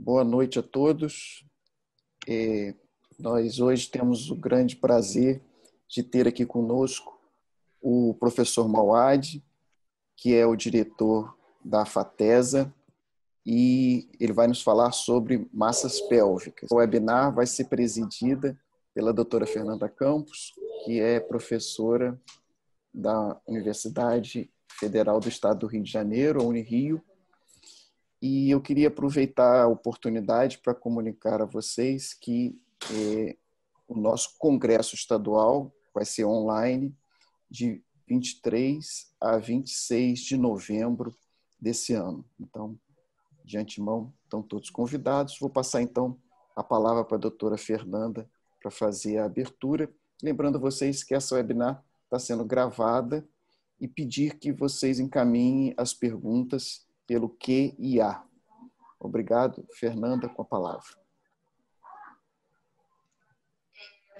Boa noite a todos. Nós hoje temos o grande prazer de ter aqui conosco o professor Mauad, que é o diretor da FATESA, e ele vai nos falar sobre massas pélvicas. O webinar vai ser presidida pela doutora Fernanda Campos, que é professora da Universidade Federal do Estado do Rio de Janeiro, a Unirio. E eu queria aproveitar a oportunidade para comunicar a vocês que o nosso congresso estadual vai ser online de 23 a 26 de novembro desse ano. Então, de antemão, estão todos convidados. Vou passar, então, a palavra para a doutora Fernanda para fazer a abertura. Lembrando a vocês que essa webinar está sendo gravada e pedir que vocês encaminhem as perguntas pelo QIA. Obrigado. Fernanda, com a palavra.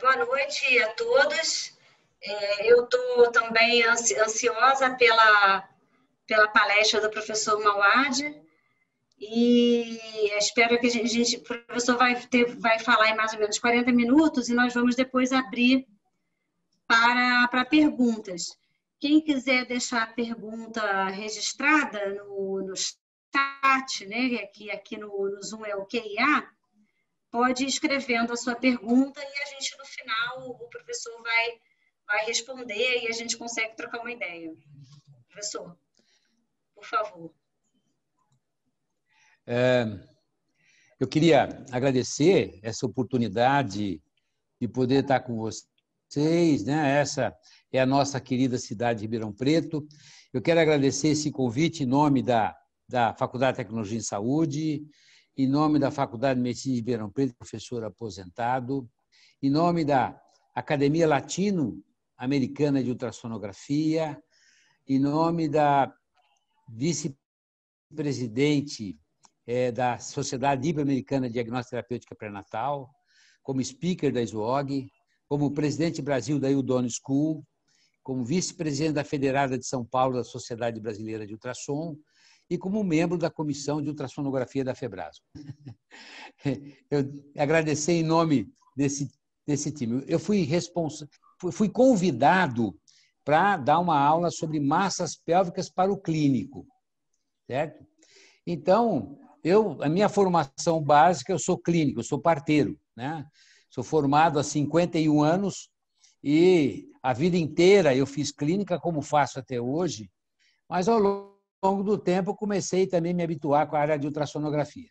Boa noite a todos. Eu estou também ansiosa pela palestra do professor Mauad e espero que o professor vai falar em mais ou menos 40 minutos e nós vamos depois abrir para perguntas. Quem quiser deixar a pergunta registrada no chat, né, aqui no Zoom é o QIA, pode ir escrevendo a sua pergunta e a gente, no final, o professor vai responder e a gente consegue trocar uma ideia. Professor, por favor. Eu queria agradecer essa oportunidade de poder estar com vocês, né? Essa é a nossa querida cidade de Ribeirão Preto. Eu quero agradecer esse convite em nome da Faculdade de Tecnologia em Saúde, em nome da Faculdade de Medicina de Ribeirão Preto, professor aposentado, em nome da Academia Latino-Americana de Ultrassonografia, em nome da vice-presidente da Sociedade Ibero-Americana de Diagnóstica Terapêutica Pré-Natal, como speaker da SWOG, como presidente Brasil da Udon School, como vice-presidente da Federada de São Paulo da Sociedade Brasileira de Ultrassom e como membro da Comissão de Ultrassonografia da FEBRASO. Eu agradecer em nome desse time. Eu fui convidado para dar uma aula sobre massas pélvicas para o clínico, certo? Então, a minha formação básica, eu sou clínico, eu sou parteiro, né? Sou formado há 51 anos e a vida inteira eu fiz clínica, como faço até hoje, mas ao longo do tempo eu comecei também a me habituar com a área de ultrassonografia.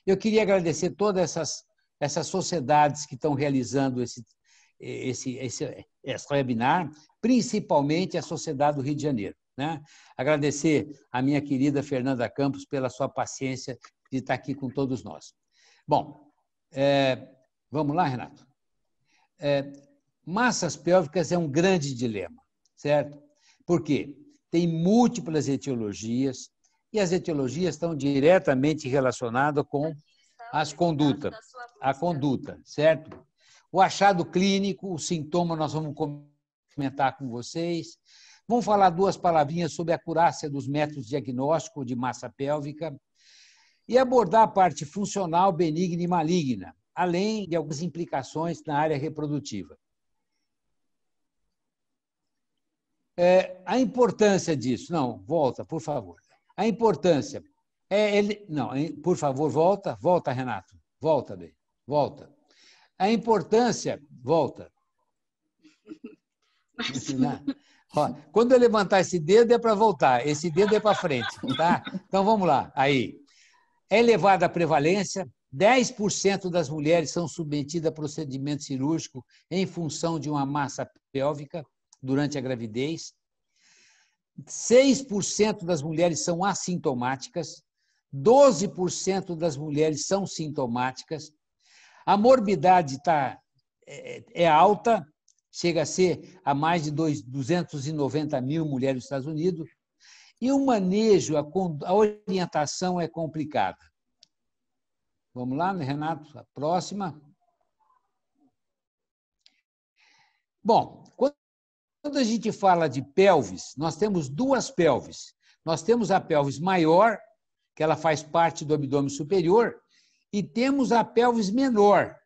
Eu queria agradecer todas essas sociedades que estão realizando esse webinar, principalmente a Sociedade do Rio de Janeiro, né? Agradecer a minha querida Fernanda Campos pela sua paciência de estar aqui com todos nós. Bom, vamos lá, Renato? Massas pélvicas é um grande dilema, certo? Por quê? Tem múltiplas etiologias e as etiologias estão diretamente relacionadas com a conduta, certo? O achado clínico, o sintoma nós vamos comentar com vocês. Vamos falar duas palavrinhas sobre a acurácia dos métodos diagnósticos de massa pélvica e abordar a parte funcional, benigna e maligna, além de algumas implicações na área reprodutiva. A importância disso... Não, volta, por favor. A importância... Não, por favor, volta, Renato. Volta, bem. Volta. A importância... Volta. Quando eu levantar esse dedo é para voltar, esse dedo é para frente, tá? Então, vamos lá. Aí. É elevada a prevalência, 10% das mulheres são submetidas a procedimento cirúrgico em função de uma massa pélvica durante a gravidez, 6% das mulheres são assintomáticas, 12% das mulheres são sintomáticas, a morbidade é alta, chega a ser a mais de 290 mil mulheres nos Estados Unidos, e o manejo, a orientação é complicada. Vamos lá, Renato? A próxima. Bom, quando a gente fala de pelvis, nós temos duas pelvis. Nós temos a pelvis maior, que ela faz parte do abdômen superior, e temos a pelvis menor.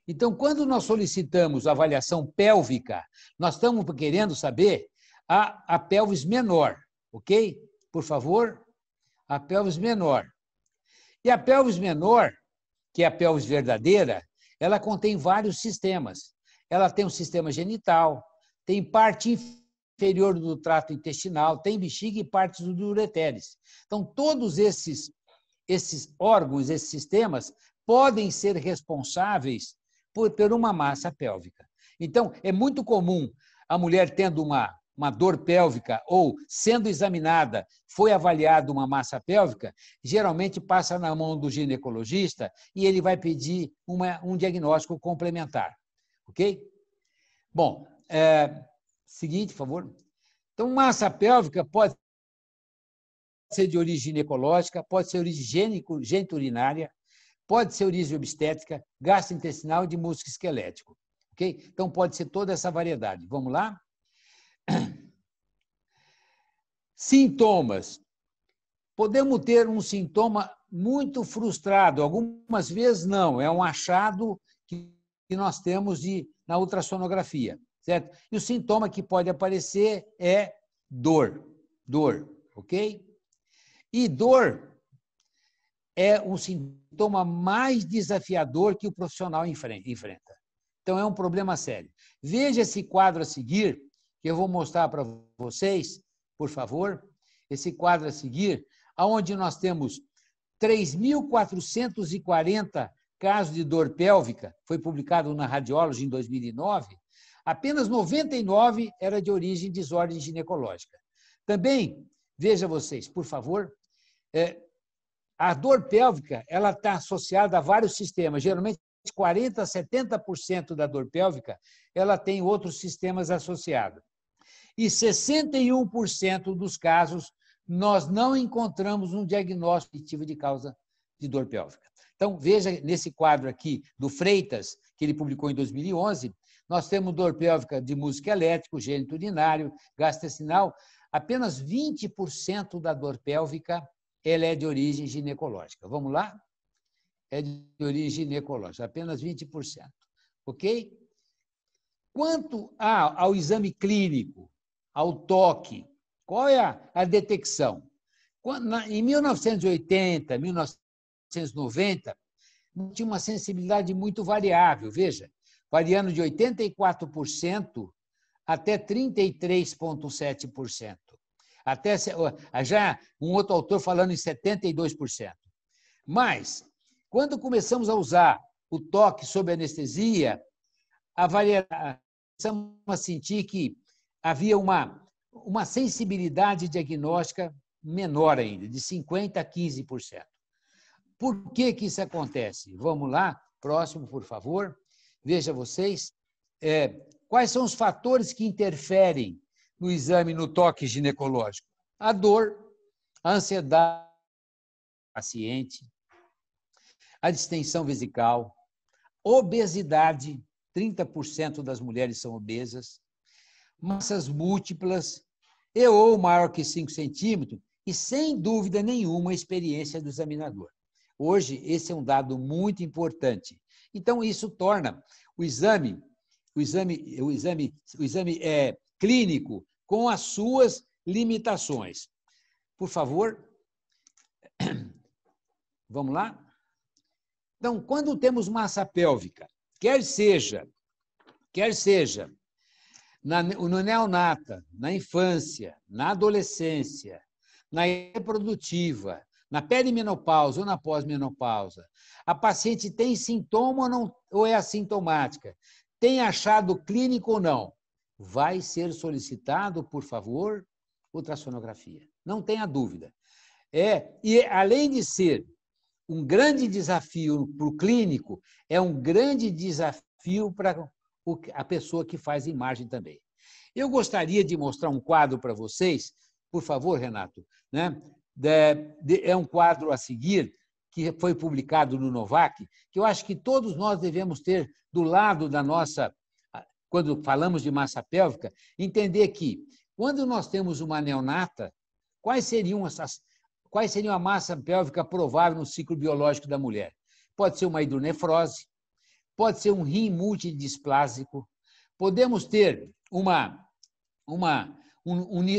Então, quando nós solicitamos a avaliação pélvica, nós estamos querendo saber a pelvis menor, ok? Por favor, a pelvis menor. E a pelvis menor, que é a pelvis verdadeira, ela contém vários sistemas. Ela tem um sistema genital, tem parte inferior do trato intestinal, tem bexiga e partes do ureteres. Então, todos esses órgãos, esses sistemas, podem ser responsáveis por uma massa pélvica. Então, é muito comum a mulher tendo uma dor pélvica ou sendo examinada, foi avaliada uma massa pélvica, geralmente passa na mão do ginecologista e ele vai pedir um diagnóstico complementar. Ok? Bom, seguinte, por favor. Então, massa pélvica pode ser de origem ginecológica, pode ser origem geniturinária, pode ser origem obstétrica, gastrointestinal e de músculo esquelético. Ok? Então, pode ser toda essa variedade. Vamos lá? Sintomas. Podemos ter um sintoma muito frustrado, algumas vezes não, é um achado que nós temos na ultrassonografia, certo? E o sintoma que pode aparecer é dor, ok? E dor é um sintoma mais desafiador que o profissional enfrenta. Então, é um problema sério. Veja esse quadro a seguir, que eu vou mostrar para vocês, por favor. Esse quadro a seguir, onde nós temos 3.440 casos de dor pélvica, foi publicado na Radiology em 2009, apenas 99 era de origem de desordem ginecológica. Também, veja vocês, por favor, a dor pélvica ela está associada a vários sistemas, geralmente 40% a 70% da dor pélvica ela tem outros sistemas associados. E 61% dos casos nós não encontramos um diagnóstico definitivo de causa de dor pélvica. Então, veja nesse quadro aqui do Freitas, que ele publicou em 2011, nós temos dor pélvica de músculo elétrico, geniturinário, gastrointestinal. Apenas 20% da dor pélvica ela é de origem ginecológica. Vamos lá? É de origem ginecológica, apenas 20%. Ok? Quanto ao exame clínico, ao toque, qual é a detecção? Em 1980, 1990, tinha uma sensibilidade muito variável, veja, variando de 84% até 33,7%. Até já um outro autor falando em 72%. Mas, quando começamos a usar o toque sob anestesia, começamos a sentir que havia uma sensibilidade diagnóstica menor ainda, de 50% a 15%. Por que isso acontece? Vamos lá, próximo, por favor. Veja vocês, quais são os fatores que interferem no exame, no toque ginecológico? A dor, a ansiedade do paciente, a distensão vesical, obesidade, 30% das mulheres são obesas, massas múltiplas, ou maior que 5 centímetros, e, sem dúvida nenhuma, a experiência do examinador. Hoje, esse é um dado muito importante. Então, isso torna o exame clínico com as suas limitações. Por favor, vamos lá? Então, quando temos massa pélvica, quer seja no neonata, na infância, na adolescência, na reprodutiva, na perimenopausa ou na pós-menopausa, a paciente tem sintoma ou é assintomática, tem achado clínico ou não, vai ser solicitado, por favor, ultrassonografia. Não tenha dúvida. E além de ser um grande desafio para o clínico, é um grande desafio para a pessoa que faz imagem também. Eu gostaria de mostrar um quadro para vocês, por favor, Renato, né? É um quadro a seguir, que foi publicado no Novac, que eu acho que todos nós devemos ter do lado da nossa, quando falamos de massa pélvica, entender que, quando nós temos uma neonata, quais seriam a massa pélvica provável no ciclo biológico da mulher? pode ser uma hidronefrose, pode ser um rim multidesplásico, podemos ter um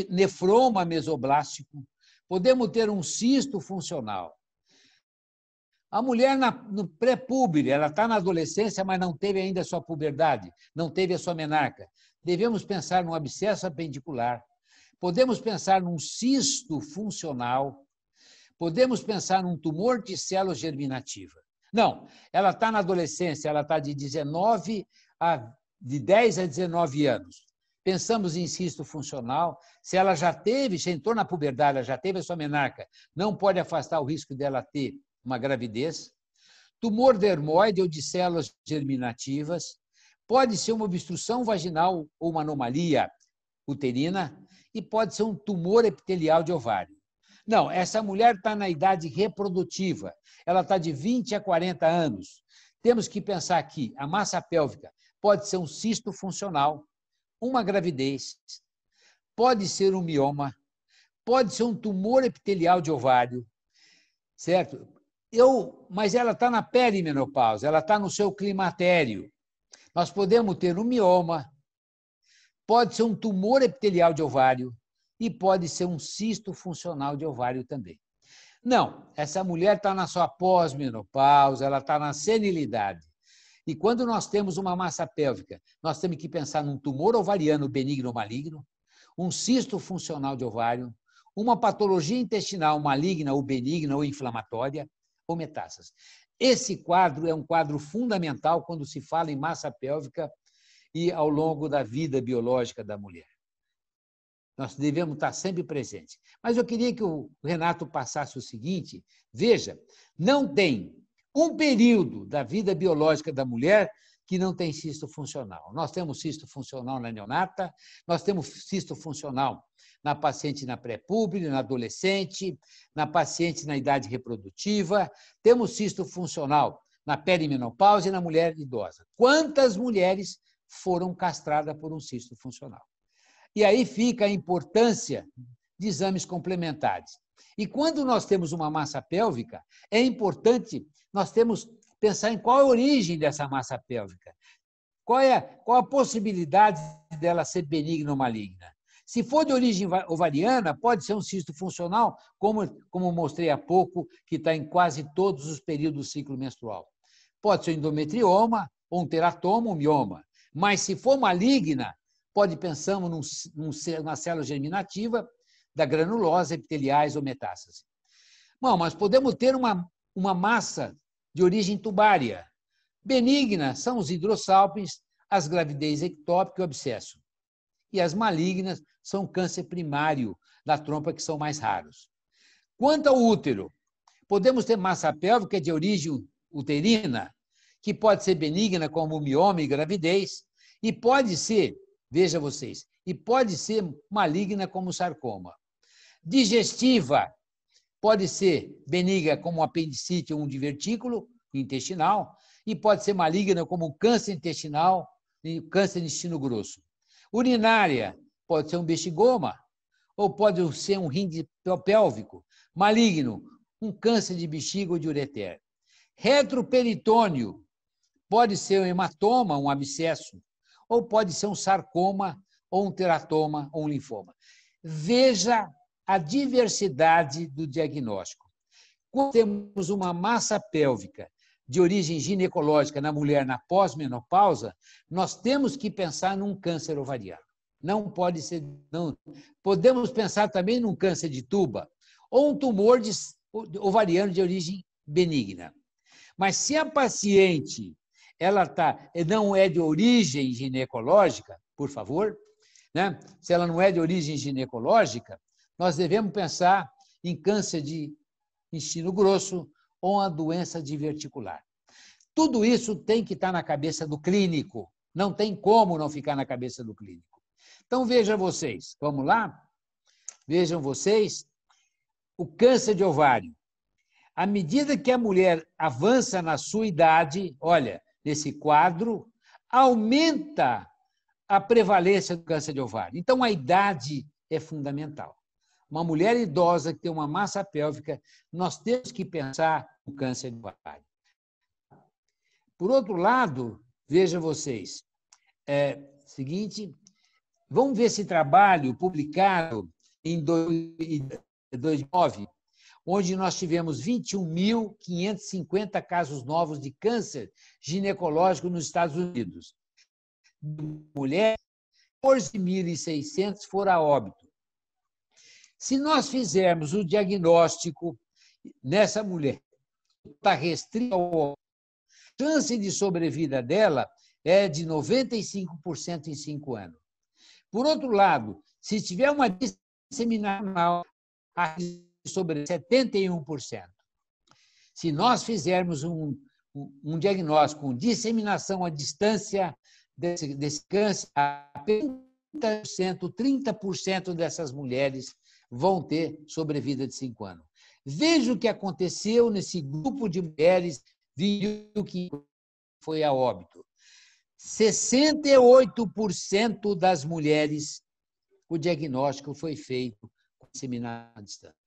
nefroma mesoblástico, podemos ter um cisto funcional. A mulher no pré-púbere, ela está na adolescência, mas não teve ainda a sua puberdade, não teve a sua menarca. Devemos pensar num abscesso apendicular, podemos pensar num cisto funcional, podemos pensar num tumor de célula germinativa. Não, ela está na adolescência, ela está de 10 a 19 anos. Pensamos em cisto funcional, se ela já entrou na puberdade, ela já teve a sua menarca, não pode afastar o risco dela ter uma gravidez. Tumor dermoide ou de células germinativas, pode ser uma obstrução vaginal ou uma anomalia uterina e pode ser um tumor epitelial de ovário. Não, essa mulher está na idade reprodutiva, ela está de 20 a 40 anos. Temos que pensar aqui, a massa pélvica pode ser um cisto funcional, uma gravidez, pode ser um mioma, pode ser um tumor epitelial de ovário, certo? Mas ela está na perimenopausa, ela está no seu climatério. Nós podemos ter um mioma, pode ser um tumor epitelial de ovário e pode ser um cisto funcional de ovário também. Não, essa mulher está na sua pós-menopausa, ela está na senilidade. E quando nós temos uma massa pélvica, nós temos que pensar num tumor ovariano benigno ou maligno, um cisto funcional de ovário, uma patologia intestinal maligna ou benigna ou inflamatória, ou metástase. Esse quadro é um quadro fundamental quando se fala em massa pélvica e ao longo da vida biológica da mulher. Nós devemos estar sempre presentes. Mas eu queria que o Renato passasse o seguinte: veja, não tem um período da vida biológica da mulher que não tem cisto funcional. Nós temos cisto funcional na neonata, nós temos cisto funcional na paciente na pré-púbere, na adolescente, na paciente na idade reprodutiva, temos cisto funcional na perimenopausa e na mulher idosa. Quantas mulheres foram castradas por um cisto funcional? E aí fica a importância de exames complementares. E quando nós temos uma massa pélvica, é importante nós pensar em qual é a origem dessa massa pélvica, qual a possibilidade dela ser benigna ou maligna. Se for de origem ovariana, pode ser um cisto funcional, como mostrei há pouco, que está em quase todos os períodos do ciclo menstrual. Pode ser um endometrioma, ou um teratoma, ou um mioma. Mas se for maligna, pensamos numa célula germinativa da granulose, epiteliais ou metástase. Bom, mas podemos ter uma massa de origem tubária. Benigna são os hidrossalpins, as gravidez ectópica e o abscesso. E as malignas são câncer primário da trompa, que são mais raros. Quanto ao útero, podemos ter massa pélvica de origem uterina, que pode ser benigna como mioma e gravidez, e pode ser, veja vocês, e pode ser maligna como sarcoma. Digestiva pode ser benigna como apendicite ou um divertículo intestinal, e pode ser maligna como câncer intestinal e câncer de intestino grosso. Urinária pode ser um bexigoma, ou pode ser um rim pélvico. Maligno, um câncer de bexiga ou de ureter. Retroperitônio pode ser um hematoma, um abscesso, ou pode ser um sarcoma, ou um teratoma, ou um linfoma. Veja a diversidade do diagnóstico. Quando temos uma massa pélvica de origem ginecológica na mulher na pós-menopausa, nós temos que pensar num câncer ovariano. Não pode ser, não. Podemos pensar também num câncer de tuba ou um tumor ovariano de origem benigna. Mas se a paciente não é de origem ginecológica, por favor, né? Se ela não é de origem ginecológica, nós devemos pensar em câncer de intestino grosso ou uma doença diverticular. Tudo isso tem que estar na cabeça do clínico. Não tem como não ficar na cabeça do clínico. Então, vejam vocês. Vamos lá? Vejam vocês o câncer de ovário. À medida que a mulher avança na sua idade, olha, nesse quadro, aumenta a prevalência do câncer de ovário. Então, a idade é fundamental. Uma mulher idosa que tem uma massa pélvica, nós temos que pensar no câncer de ovário. Por outro lado, veja vocês, seguinte, vamos ver esse trabalho publicado em 2009, onde nós tivemos 21.550 casos novos de câncer ginecológico nos Estados Unidos. Mulheres, 14.600 foram a óbito. Se nós fizermos o diagnóstico nessa mulher, está restrito ao óbito, a chance de sobrevida dela é de 95% em 5 anos. Por outro lado, se tiver uma disseminação, a sobre 71%. Se nós fizermos um diagnóstico com disseminação à distância desse câncer, apenas 30% dessas mulheres vão ter sobrevida de 5 anos. Veja o que aconteceu nesse grupo de mulheres que foi a óbito. 68% das mulheres, o diagnóstico foi feito com disseminação à distância.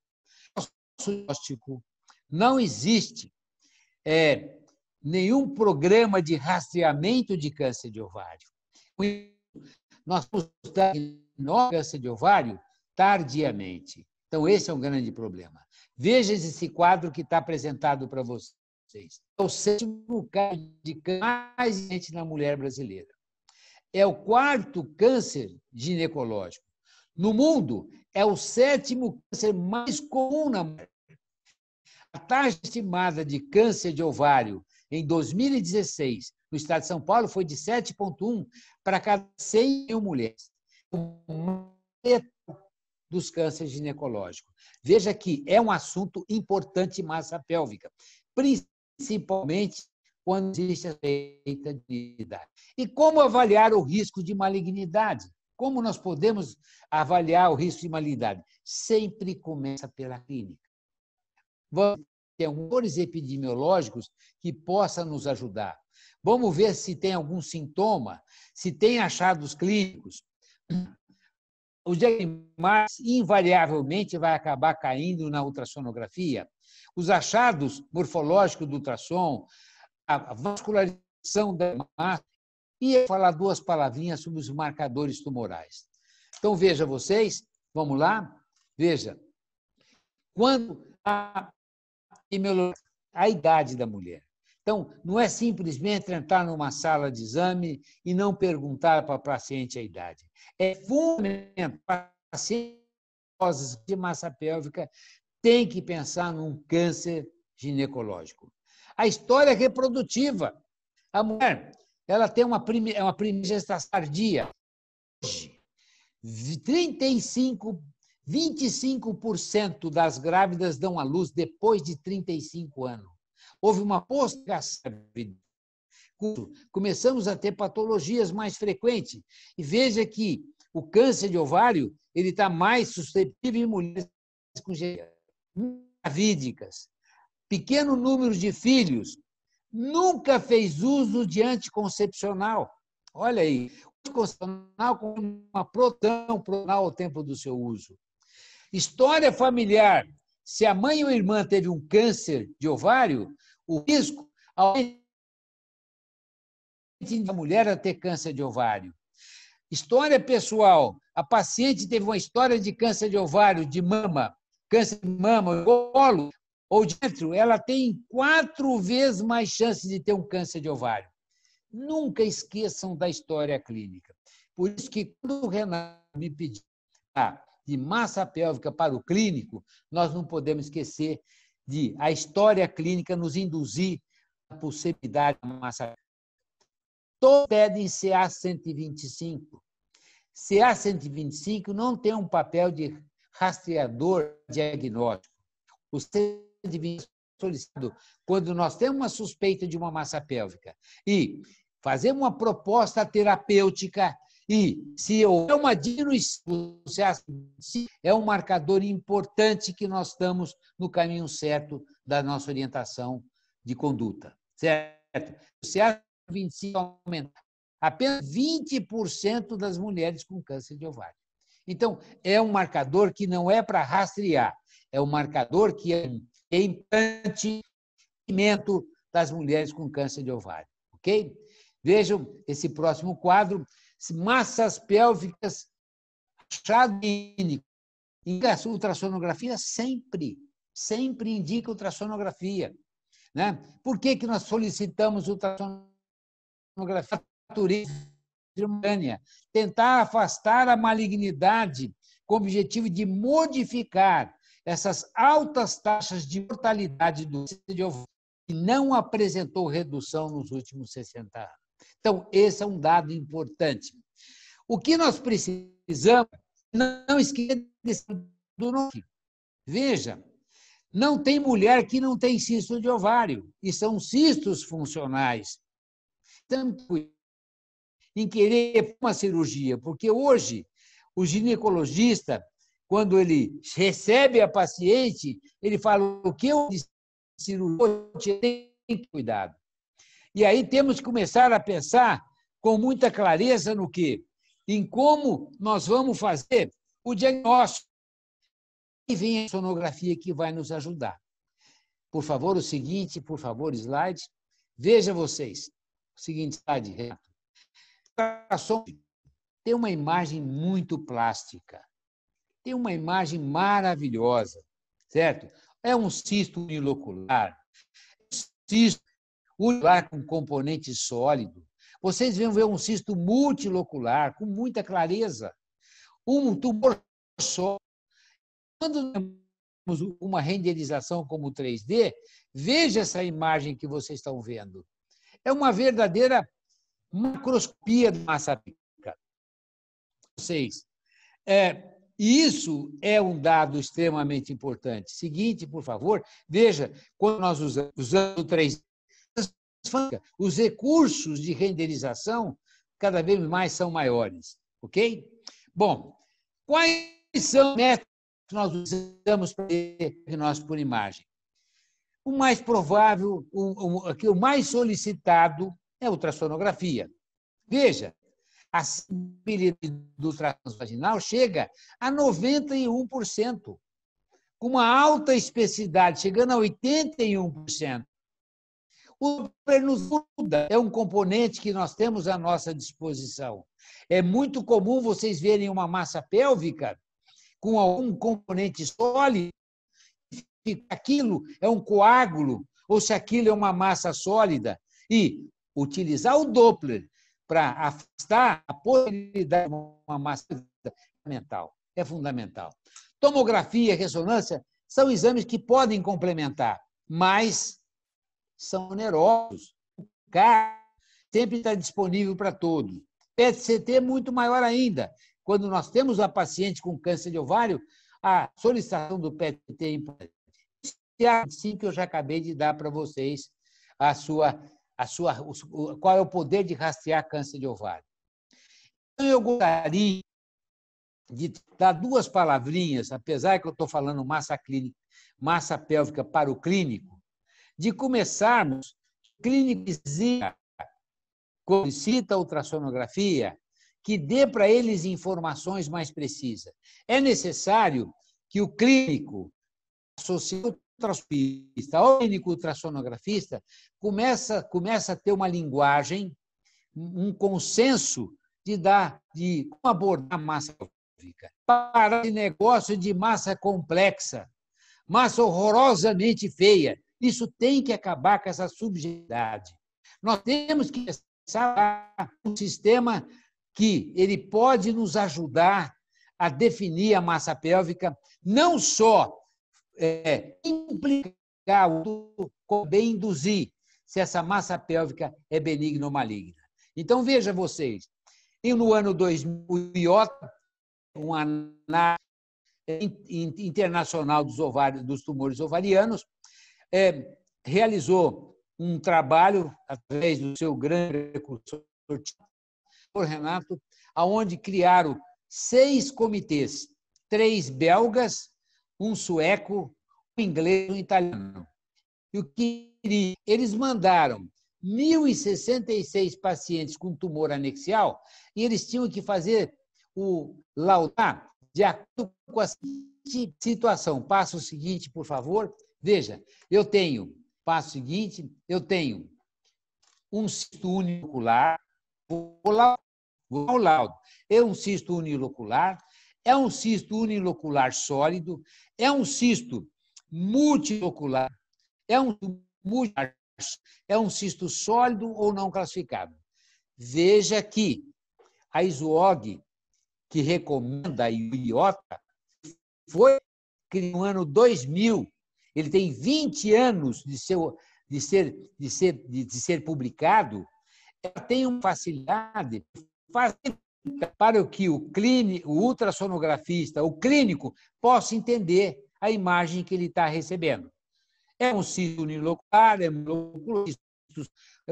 Diagnóstico não existe nenhum programa de rastreamento de câncer de ovário. Nós temos câncer de ovário tardiamente. Então, esse é um grande problema. Veja esse quadro que está apresentado para vocês. É o 7º caso de câncer mais frequente na mulher brasileira. É o 4º câncer ginecológico. No mundo, é o 7º câncer mais comum na mulher. A taxa estimada de câncer de ovário em 2016, no estado de São Paulo, foi de 7,1 para cada 100 mil mulheres. Dos cânceres ginecológicos. Veja que é um assunto importante, massa pélvica, principalmente quando existe a suspeita de idade. E como avaliar o risco de malignidade? Como nós podemos avaliar o risco de malignidade? Sempre começa pela clínica. Vamos ter alguns epidemiológicos que possam nos ajudar. Vamos ver se tem algum sintoma, se tem achados clínicos. O diagnóstico invariavelmente vai acabar caindo na ultrassonografia. Os achados morfológicos do ultrassom, a vascularização da massa, e falar 2 palavrinhas sobre os marcadores tumorais. Então, veja vocês, vamos lá, veja, quando a idade da mulher. Então, não é simplesmente entrar numa sala de exame e não perguntar para a paciente a idade. É fundamental, pacientes de massa pélvica têm que pensar num câncer ginecológico. A história reprodutiva. A mulher, ela tem uma primeira gestação tardia. Hoje, 25% das grávidas dão à luz depois de 35 anos. Houve uma postergação. Começamos a ter patologias mais frequentes. E veja que o câncer de ovário ele está mais suscetível em mulheres com gravídicas. Pequeno número de filhos. Nunca fez uso de anticoncepcional. Olha aí, anticoncepcional com uma proteção ao tempo do seu uso. História familiar. Se a mãe ou a irmã teve um câncer de ovário, o risco da mulher a ter câncer de ovário. História pessoal. A paciente teve uma história de câncer de ovário, de mama, câncer de mama, colo ou de útero, ela tem 4 vezes mais chance de ter um câncer de ovário. Nunca esqueçam da história clínica. Por isso que quando o Renato me pediu de massa pélvica para o clínico, nós não podemos esquecer de a história clínica nos induzir a possibilidade da massa pélvica. Todos pedem CA-125. CA-125 não tem um papel de rastreador diagnóstico. O CA-125 é solicitado quando nós temos uma suspeita de uma massa pélvica e fazemos uma proposta terapêutica e, se houver uma diminuição, é um marcador importante que nós estamos no caminho certo da nossa orientação de conduta. Certo? O CA-25 aumenta. Apenas 20% das mulheres com câncer de ovário. Então, é um marcador que não é para rastrear, é um marcador que é importante das mulheres com câncer de ovário. ok? Vejam esse próximo quadro, massas pélvicas, achado clínico. Indica a ultrassonografia sempre indica ultrassonografia, né? Por que nós solicitamos ultrassonografia? Tentar afastar a malignidade com o objetivo de modificar essas altas taxas de mortalidade do câncer de ovário, que não apresentou redução nos últimos 60 anos. Então, esse é um dado importante. O que nós precisamos, não esqueça do nome. Veja, não tem mulher que não tem cisto de ovário, e são cistos funcionais. Tanto em querer uma cirurgia, porque hoje o ginecologista, quando ele recebe a paciente, ele fala o que eu cirurgia tem cuidado. E aí temos que começar a pensar com muita clareza no quê? Em como nós vamos fazer o diagnóstico. E vem a sonografia que vai nos ajudar. Por favor, o seguinte, por favor, slide. Veja vocês. O seguinte slide, Renato. Tem uma imagem muito plástica. Tem uma imagem maravilhosa, certo? É um cisto unilocular, cisto unilocular com componente sólido. Vocês vão ver um cisto multilocular com muita clareza. Um tumor só. Quando temos uma renderização como 3D, veja essa imagem que vocês estão vendo. É uma verdadeira macroscopia da massa pélvica. Vocês, isso é um dado extremamente importante. Seguinte, por favor, veja, quando nós usamos o 3D, os recursos de renderização cada vez mais são maiores, ok? Bom, quais são os métodos que nós usamos para diagnóstico por imagem? O mais provável, o mais solicitado é a ultrassonografia. Veja, a sensibilidade do ultrassom vaginal chega a 91%, com uma alta especificidade, chegando a 81%. O pernuda é um componente que nós temos à nossa disposição. É muito comum vocês verem uma massa pélvica com algum componente sólido, se aquilo é um coágulo ou se aquilo é uma massa sólida, e utilizar o Doppler para afastar a possibilidade de uma massa é fundamental. Tomografia e ressonância são exames que podem complementar, mas são onerosos. O CAR sempre está disponível para todos. PET-CT é muito maior ainda. Quando nós temos a paciente com câncer de ovário, a solicitação do PET-CT é importante. Sim, que eu já acabei de dar para vocês qual é o poder de rastrear câncer de ovário. Então, eu gostaria de dar duas palavrinhas, apesar que eu estou falando massa pélvica para o clínico, de começarmos clinicizar, quando cita a ultrassonografia, que dê para eles informações mais precisas. É necessário que o clínico associado ao clínico ultrassonografista começa a ter uma linguagem, um consenso de como abordar a massa pélvica. Para esse negócio de massa complexa, massa horrorosamente feia, isso tem que acabar com essa subjetividade. Nós temos que pensar um sistema que ele pode nos ajudar a definir a massa pélvica, não só implicar, bem induzir se essa massa pélvica é benigna ou maligna. Então, veja vocês, no ano 2000, o IOTA, uma análise internacional dos tumores ovarianos, realizou um trabalho, através do seu grande precursor, Renato, onde criaram 6 comitês, 3 belgas, um sueco, um inglês e um italiano. E o que eles mandaram 1.066 pacientes com tumor anexial e eles tinham que fazer o laudar de acordo com a seguinte situação. Passo o seguinte, por favor. Veja, passo o seguinte, eu tenho um cisto unilocular, vou ao laudo, é um cisto unilocular, é um cisto unilocular sólido, é um cisto multilocular, é um cisto sólido ou não classificado. Veja que a ISOOG, que recomenda a IOTA, foi criado no ano 2000. Ele tem 20 anos de ser publicado. Ela tem uma facilidade para que o ultrassonografista, o clínico, possa entender a imagem que ele está recebendo. É um cisto unilocular, é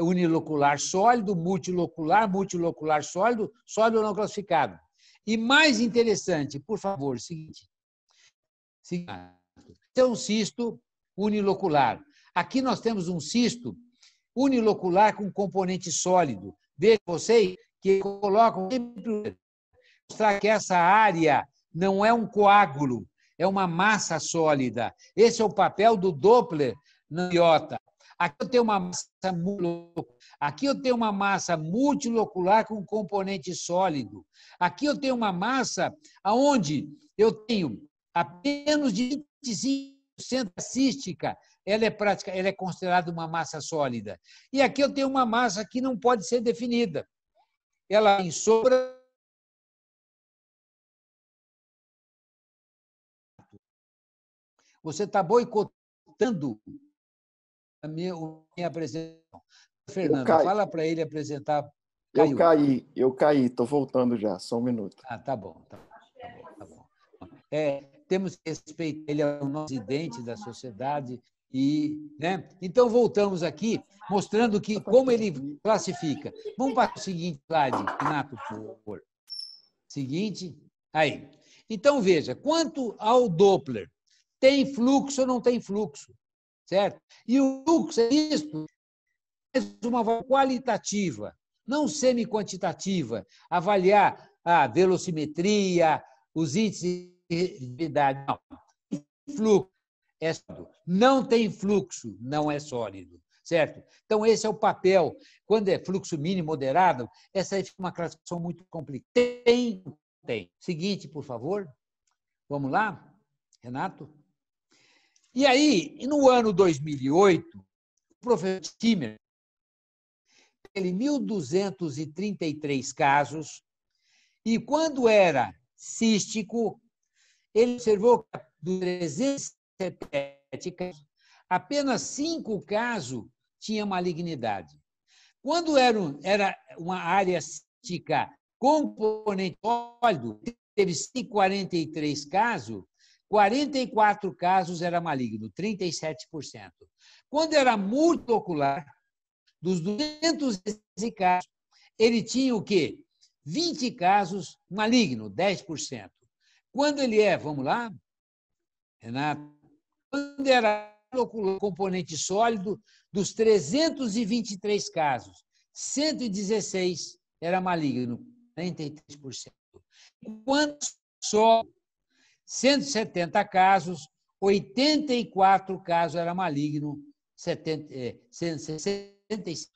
unilocular sólido, multilocular sólido, sólido não classificado. E mais interessante, por favor, seguinte. É um cisto unilocular. Aqui nós temos um cisto unilocular com componente sólido. Vejam vocês que colocam sempre mostrar que essa área não é um coágulo, é uma massa sólida. Esse é o papel do Doppler na iota. Aqui eu tenho uma massa multilocular com componente sólido. Aqui eu tenho uma massa onde eu tenho apenas de 25% cística, ela é considerada uma massa sólida. E aqui eu tenho uma massa que não pode ser definida. Ela tem sobra. Você está boicotando a minha apresentação. Fernando, fala para ele apresentar. Eu caí, estou voltando já, só um minuto. Tá bom. Temos que respeitar, ele é o nosso presidente da sociedade. Né? Então, voltamos aqui, mostrando como ele classifica. Vamos para o seguinte slide, Renato, por favor. Seguinte, aí. Então, veja, quanto ao Doppler, tem fluxo ou não tem fluxo? Certo? E o fluxo é isso, é uma qualitativa, não semi-quantitativa, avaliar a velocimetria, os índices de realidade. Não. Fluxo é sólido. Não tem fluxo, não é sólido. Certo? Então, esse é o papel. Quando é fluxo mínimo moderado, essa é uma classificação muito complicada. Tem. Seguinte, por favor. Vamos lá, Renato? E aí, no ano 2008, o professor Timmer, ele 1.233 casos, e quando era cístico, ele observou que dos 307 casos, apenas 5 casos tinham malignidade. Quando era uma área cística com componente sólido, teve 43 casos, 44 casos era maligno, 37%. Quando era multilocular, dos 213 casos, ele tinha o quê? 20 casos maligno, 10%. Quando ele vamos lá, Renato, quando era componente sólido, dos 323 casos, 116 era maligno, 43%. Quando só 170 casos, 84 casos era maligno, 165.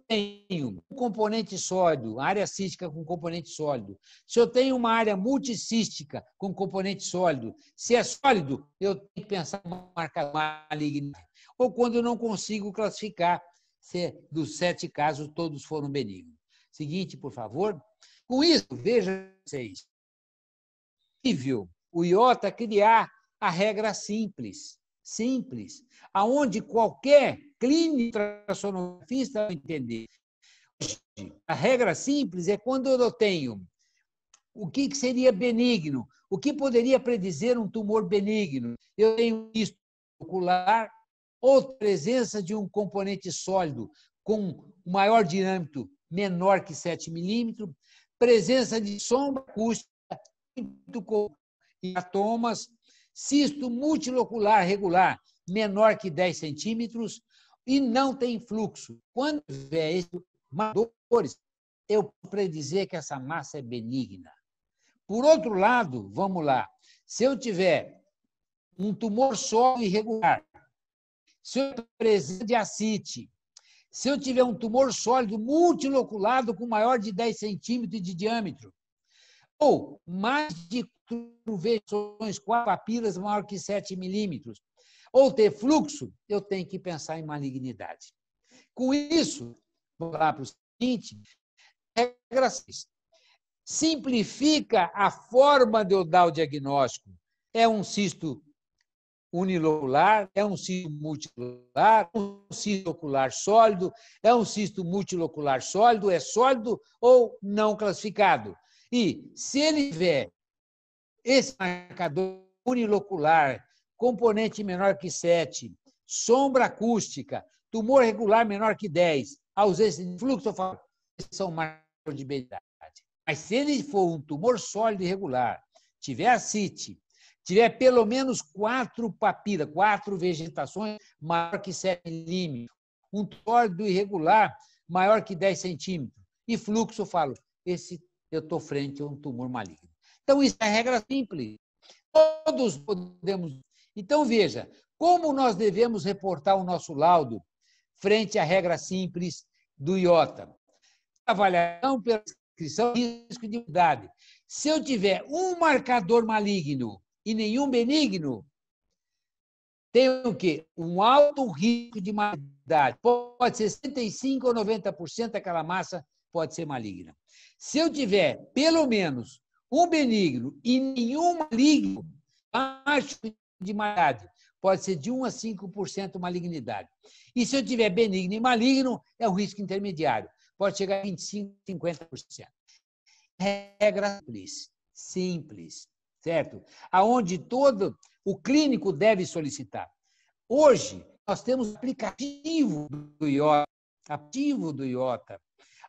Tenho um componente sólido, área cística com componente sólido. Se eu tenho uma área multicística com componente sólido, se é sólido, eu tenho que pensar em marcar malignidade. Ou quando eu não consigo classificar, se dos 7 casos todos foram benignos. Seguinte, por favor. Com isso, veja vocês. O IOTA criar a regra simples, aonde qualquer clínico ultrassonografista vai entender. A regra simples é quando eu tenho o que seria benigno, o que poderia predizer um tumor benigno. Eu tenho cisto ocular ou presença de um componente sólido com maior diâmetro menor que 7 milímetros, presença de sombra acústica com hematomas, cisto multilocular regular menor que 10 centímetros e não tem fluxo. Quando tiver esses marcadores, eu posso predizer que essa massa é benigna. Por outro lado, vamos lá, se eu tiver um tumor sólido irregular, se eu presença de ascite, Se eu tiver um tumor sólido multiloculado com maior de 10 centímetros de diâmetro, ou mais de 4 versões, 4 papilas maior que 7 milímetros, ou ter fluxo, eu tenho que pensar em malignidade. Com isso, vou lá para o seguinte, regra 6. Simplifica a forma de eu dar o diagnóstico. É um cisto unilocular, é um cisto multilocular, um cisto ocular sólido, é um cisto multilocular sólido, é sólido ou não classificado. E se ele tiver esse marcador unilocular, componente menor que 7, sombra acústica, tumor regular menor que 10, ausência de fluxo, eu falo, esses são marcadores de benidade. Mas se ele for um tumor sólido e irregular, tiver ascite, tiver pelo menos 4 papilas, 4 vegetações maior que 7 milímetros, um sólido irregular maior que 10 centímetros, e fluxo, eu falo, esse eu estou frente a um tumor maligno. Então, isso é regra simples. Todos podemos. Então, veja, como nós devemos reportar o nosso laudo frente à regra simples do IOTA? Avaliação pela descrição de risco de imunidade. Se eu tiver um marcador maligno e nenhum benigno, tem o quê? Um alto risco de malignidade. Pode ser 65% ou 90% daquela massa pode ser maligna. Se eu tiver pelo menos um benigno e nenhum maligno, baixo de malignidade, pode ser de 1 a 5% malignidade. E se eu tiver benigno e maligno, é um risco intermediário. Pode chegar a 25%, 50%. Regra simples, certo? Aonde todo o clínico deve solicitar. Hoje, nós temos aplicativo do IOTA,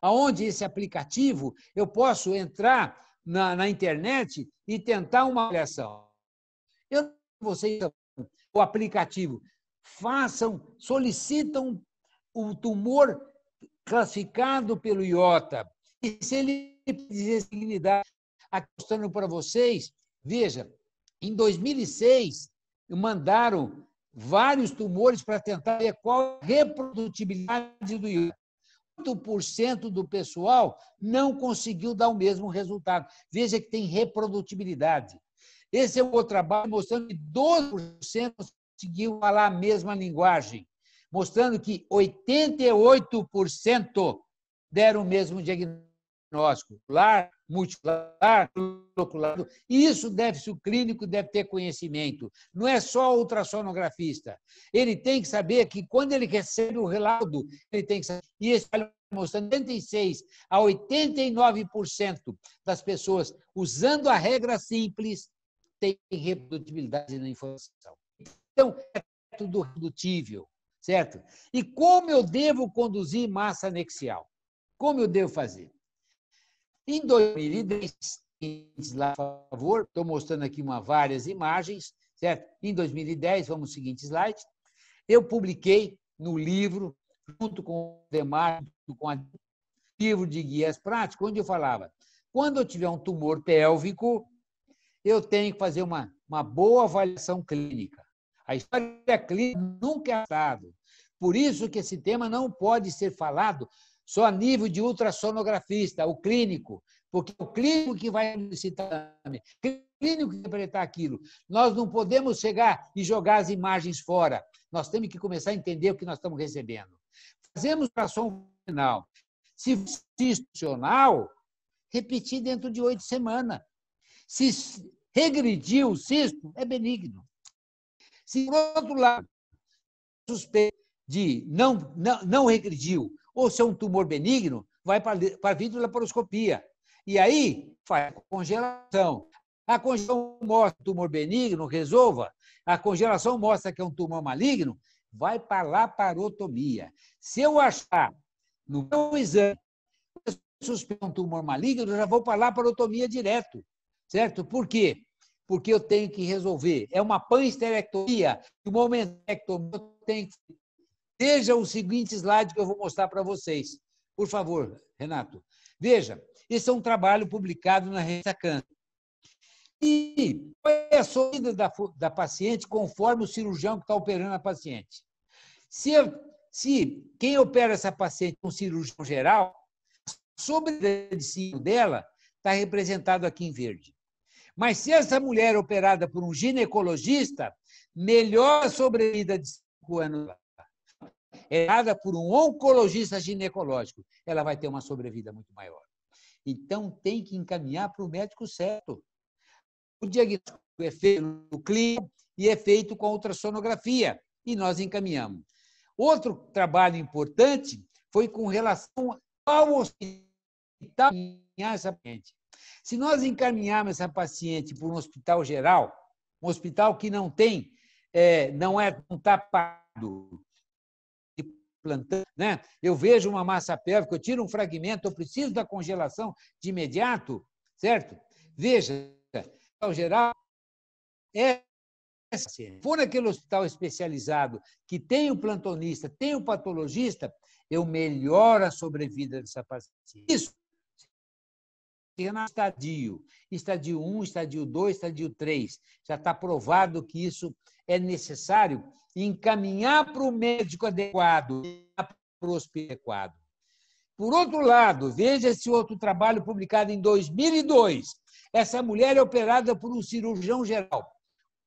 aonde esse aplicativo eu posso entrar na internet e tentar uma avaliação. Vocês, o aplicativo, solicitam o tumor classificado pelo IOTA. E se ele dizer dignidade, mostrando para vocês, veja, em 2006, mandaram vários tumores para tentar ver qual a reprodutibilidade do IOTA. 8% do pessoal não conseguiu dar o mesmo resultado. Veja que tem reprodutibilidade. Esse é o outro trabalho mostrando que 12% conseguiu falar a mesma linguagem, mostrando que 88% deram o mesmo diagnóstico, multilocular, loculado. Isso o clínico deve ter conhecimento. Não é só o ultrassonografista. Ele tem que saber que quando ele recebe o relado, ele tem que saber. E esse mostrando 86% a 89% das pessoas usando a regra simples têm reprodutibilidade na informação. Então, é tudo reprodutível, certo? E como eu devo conduzir massa anexial? Como eu devo fazer? Em 2010, lá, por favor, estou mostrando aqui várias imagens, certo? Em 2010, vamos ao seguinte slide, eu publiquei no livro, junto com o Demar, com o livro de guias práticos, onde eu falava, quando eu tiver um tumor pélvico, eu tenho que fazer uma boa avaliação clínica. A história clínica nunca é tratado. Por isso que esse tema não pode ser falado só a nível de ultrassonografista, o clínico, porque é o clínico que vai solicitar, o clínico que vai interpretar aquilo. Nós não podemos chegar e jogar as imagens fora. Nós temos que começar a entender o que nós estamos recebendo. Fazemos ultrassom final. Se institucional, repetir dentro de 8 semanas. Se regrediu o cisto, é benigno. Se, por outro lado, suspeito de não regrediu, ou se é um tumor benigno, vai para a videolaparoscopia. E aí, faz a congelação. A congelação mostra tumor benigno, resolva. A congelação mostra que é um tumor maligno, vai para a laparotomia. Se eu achar no meu exame suspeito um tumor maligno, eu já vou para a laparotomia direto. Certo? Por quê? Porque eu tenho que resolver. É uma panesterectomia, uma omentectomia, eu tenho que... Veja o seguinte slide que eu vou mostrar para vocês. Por favor, Renato. Veja, esse é um trabalho publicado na revista Câncer. E qual é a saída da paciente conforme o cirurgião que está operando a paciente? Se Se quem opera essa paciente é um cirurgião geral, a sobrevida de 5 dela está representado aqui em verde. Mas se essa mulher é operada por um ginecologista, melhora a sobrevida de 5 anos. É dada por um oncologista ginecológico, ela vai ter uma sobrevida muito maior. Então, tem que encaminhar para o médico certo. O diagnóstico é feito no clínico e é feito com a ultrassonografia, e nós encaminhamos. Outro trabalho importante foi com relação ao hospital encaminhar essa paciente. Se nós encaminharmos essa paciente para um hospital geral, um hospital que não tem, não está pagado de plantão, né? Eu vejo uma massa pélvica, eu tiro um fragmento, eu preciso da congelação de imediato, certo? Veja, o hospital geral se for naquele hospital especializado que tem o plantonista, tem o patologista, eu melhoro a sobrevida dessa paciente. Isso estadio 1, estadio 2, estadio 3. Já está provado que isso é necessário encaminhar para o médico adequado, para o hospital adequado. Por outro lado, veja esse outro trabalho publicado em 2002. Essa mulher é operada por um cirurgião geral.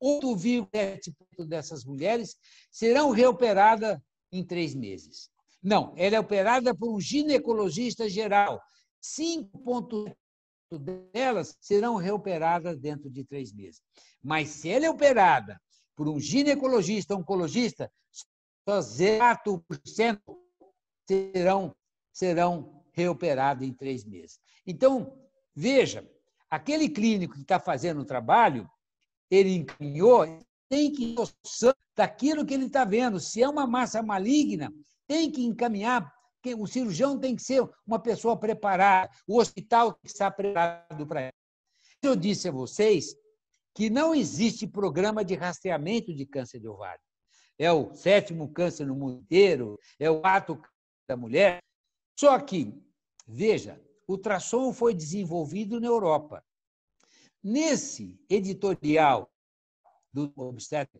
8,7% dessas mulheres serão reoperadas em 3 meses. Não, ela é operada por um ginecologista geral. 5,8% delas serão reoperadas dentro de 3 meses. Mas se ela é operada por um ginecologista, oncologista, só 0,4% serão reoperadas em 3 meses. Então, veja, aquele clínico que está fazendo o trabalho, ele encaminhou, tem que ir noção daquilo que ele está vendo. Se é uma massa maligna, tem que encaminhar. O cirurgião tem que ser uma pessoa preparada, o hospital tem que estar preparado para isso. Eu disse a vocês que não existe programa de rastreamento de câncer de ovário. É o 7º câncer no mundo inteiro, é o 4º câncer da mulher. Só que, veja, o ultrassom foi desenvolvido na Europa. Nesse editorial do Obstetric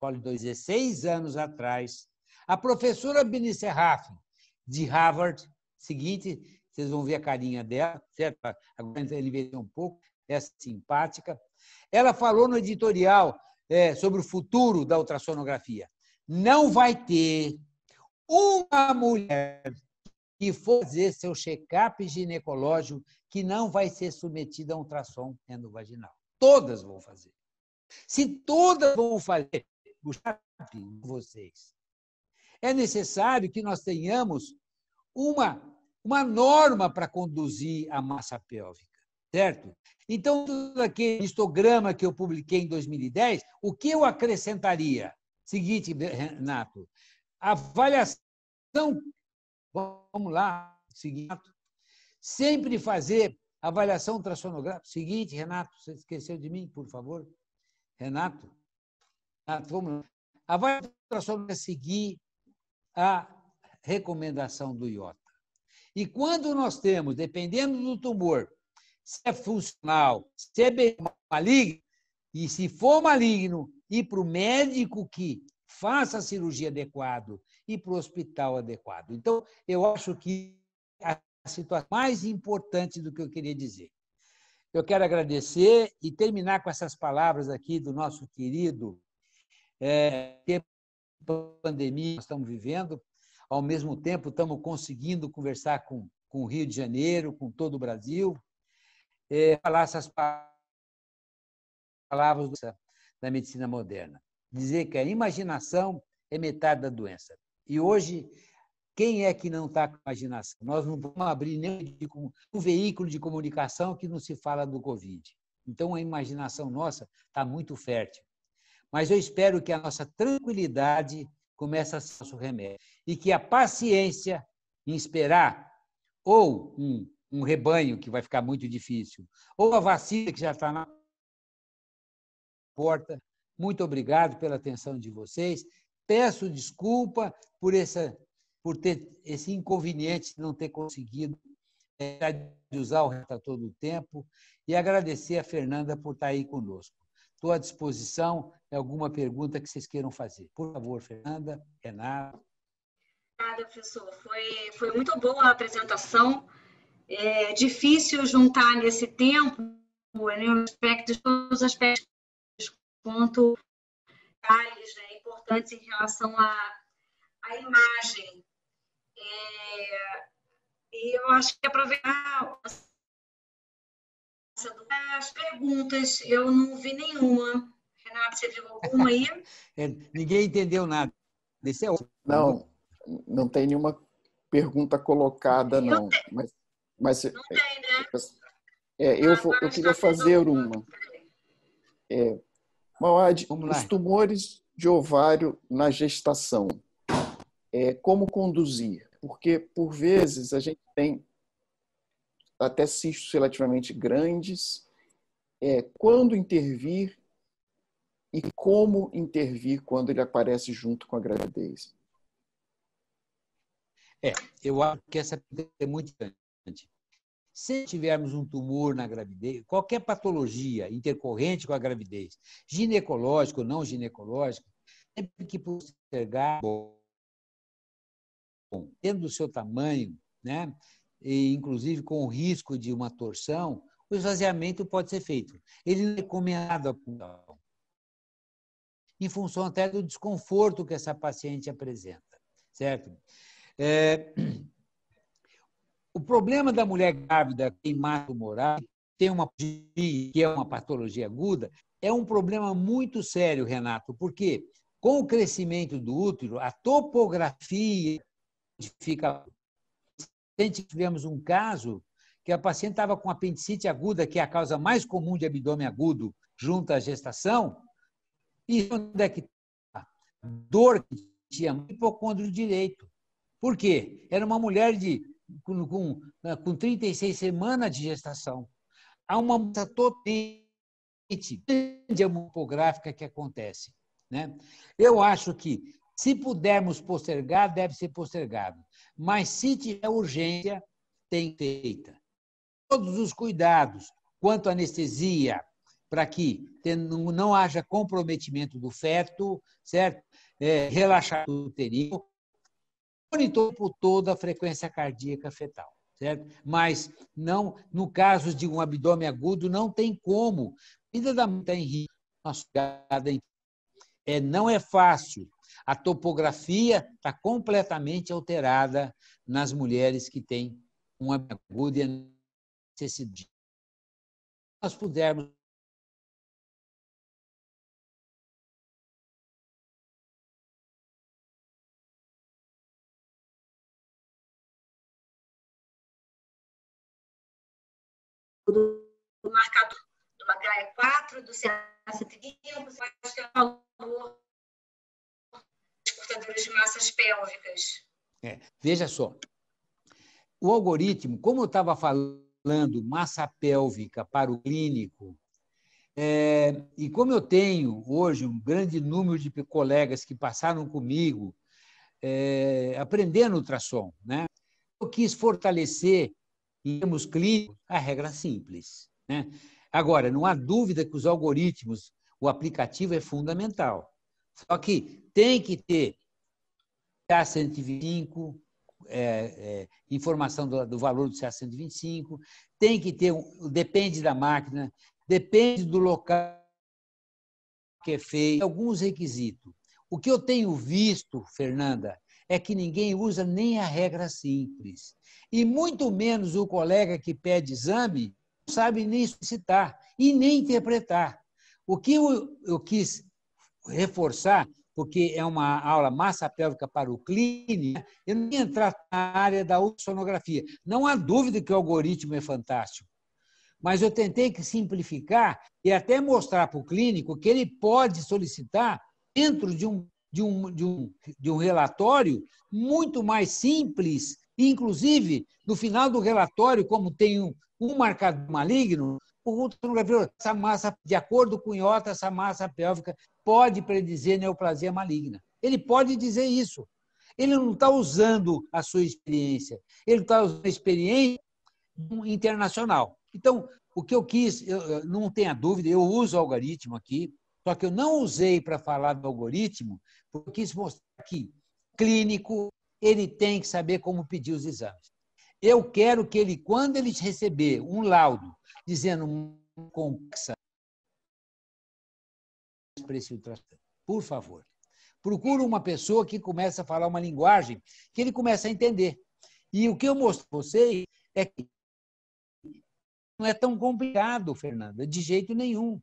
College, 16 anos atrás, a professora Bini Serraf, de Harvard, seguinte, vocês vão ver a carinha dela, certo? Agora ele veio um pouco, é simpática. Ela falou no editorial sobre o futuro da ultrassonografia. Não vai ter uma mulher que for fazer seu check-up ginecológico que não vai ser submetida a um ultrassom endovaginal. Todas vão fazer. Se todas vão fazer, vocês, é necessário que nós tenhamos uma norma para conduzir a massa pélvica, certo? Então, aquele histograma que eu publiquei em 2010, o que eu acrescentaria? Seguinte, Renato, avaliação, vamos lá, seguinte, sempre fazer avaliação ultrassonográfica. Seguinte, Renato, você esqueceu de mim, por favor? Renato, vamos lá. A avaliação ultrassonográfica é seguir a recomendação do IOTA. E quando nós temos, dependendo do tumor, se é funcional, se é bem maligno, e se for maligno, ir para o médico que faça a cirurgia adequada e para o hospital adequado. Então, eu acho que a situação mais importante do que eu queria dizer. Eu quero agradecer e terminar com essas palavras aqui do nosso querido tempo de pandemia que nós estamos vivendo. Ao mesmo tempo, estamos conseguindo conversar com o Rio de Janeiro, com todo o Brasil, falar essas palavras da medicina moderna. Dizer que a imaginação é metade da doença. E hoje, quem é que não está com imaginação? Nós não vamos abrir nem um veículo de comunicação que não se fala do Covid. Então, a imaginação nossa está muito fértil. Mas eu espero que a nossa tranquilidade comece a ser nosso remédio. E que a paciência em esperar ou um rebanho, que vai ficar muito difícil, ou a vacina que já está na porta. Muito obrigado pela atenção de vocês. Peço desculpa por ter esse inconveniente de não ter conseguido de usar o resto a todo o tempo e agradecer a Fernanda por estar aí conosco. Estou à disposição de alguma pergunta que vocês queiram fazer. Por favor, Fernanda, Renato. Obrigada, professor. Foi muito boa a apresentação. É difícil juntar nesse tempo, né, todos os aspectos, quanto detalhes, né, importantes em relação à imagem. E eu acho que aproveitar as perguntas, eu não vi nenhuma. Renato, você viu alguma aí? Ninguém entendeu nada. Esse é outro. Não, não tem nenhuma pergunta colocada, não. Mas não tem, né? eu queria fazer uma. Mauad, os tumores de ovário na gestação, como conduzir? Porque, por vezes, a gente tem até cistos relativamente grandes. Quando intervir e como intervir quando ele aparece junto com a gravidez? Eu acho que essa é muito importante. Se tivermos um tumor na gravidez, qualquer patologia intercorrente com a gravidez, ginecológico ou não ginecológico, sempre que postergar, tendo o seu tamanho, né, e inclusive com o risco de uma torção, o esvaziamento pode ser feito. Ele não é recomendado a punção, em função até do desconforto que essa paciente apresenta, certo? O problema da mulher grávida que tem massa tumoral, que é uma patologia aguda, é um problema muito sério, Renato, porque com o crescimento do útero, a topografia fica. Tivemos um caso que a paciente estava com apendicite aguda, que é a causa mais comum de abdômen agudo junto à gestação, e onde é que está? Dor que tinha no hipocôndrio direito. Por quê? Era uma mulher com 36 semanas de gestação. Há uma mudança totalmente grande hemopográfica que acontece, né? Eu acho que, se pudermos postergar, deve ser postergado. Mas, se tiver urgência, tem feita. Todos os cuidados quanto à anestesia, para que não haja comprometimento do feto, certo? Relaxamento uterino, monitor por toda a frequência cardíaca fetal, certo? Mas não, no caso de um abdômen agudo, não tem como. Ainda dá muita em risco. Não é fácil. A topografia está completamente alterada nas mulheres que têm um abdômen agudo e a necessidade. Se nós pudermos do marcador do HE4, do CA125, você vai ter o valor dos portadores de massas pélvicas. Veja só, o algoritmo, como eu estava falando, massa pélvica para o clínico, e como eu tenho hoje um grande número de colegas que passaram comigo aprendendo ultrassom, né? Eu quis fortalecer, em termos clínicos, a regra simples, né? Agora, não há dúvida que os algoritmos, o aplicativo é fundamental. Só que tem que ter CA125, informação do valor do CA125, tem que ter, depende da máquina, depende do local que é feito, alguns requisitos. O que eu tenho visto, Fernanda, é que ninguém usa nem a regra simples. E muito menos o colega que pede exame não sabe nem solicitar e nem interpretar. O que eu quis reforçar, porque é uma aula massa pélvica para o clínico, eu não ia entrar na área da ultrassonografia. Não há dúvida que o algoritmo é fantástico, mas eu tentei simplificar e até mostrar para o clínico que ele pode solicitar dentro de um relatório muito mais simples, inclusive, no final do relatório, como tem um marcador maligno, o ultrassonografia, essa massa, de acordo com o IOTA, essa massa pélvica pode predizer neoplasia maligna. Ele pode dizer isso. Ele não está usando a sua experiência, ele está usando a experiência internacional. Então, o que eu quis, não tenha dúvida, eu uso o algoritmo aqui, só que eu não usei para falar do algoritmo, porque quis mostrar que clínico, ele tem que saber como pedir os exames. Eu quero que ele, quando ele receber um laudo dizendo complexa, por favor, procura uma pessoa que comece a falar uma linguagem que ele comece a entender. E o que eu mostro para vocês é que não é tão complicado, Fernanda, de jeito nenhum.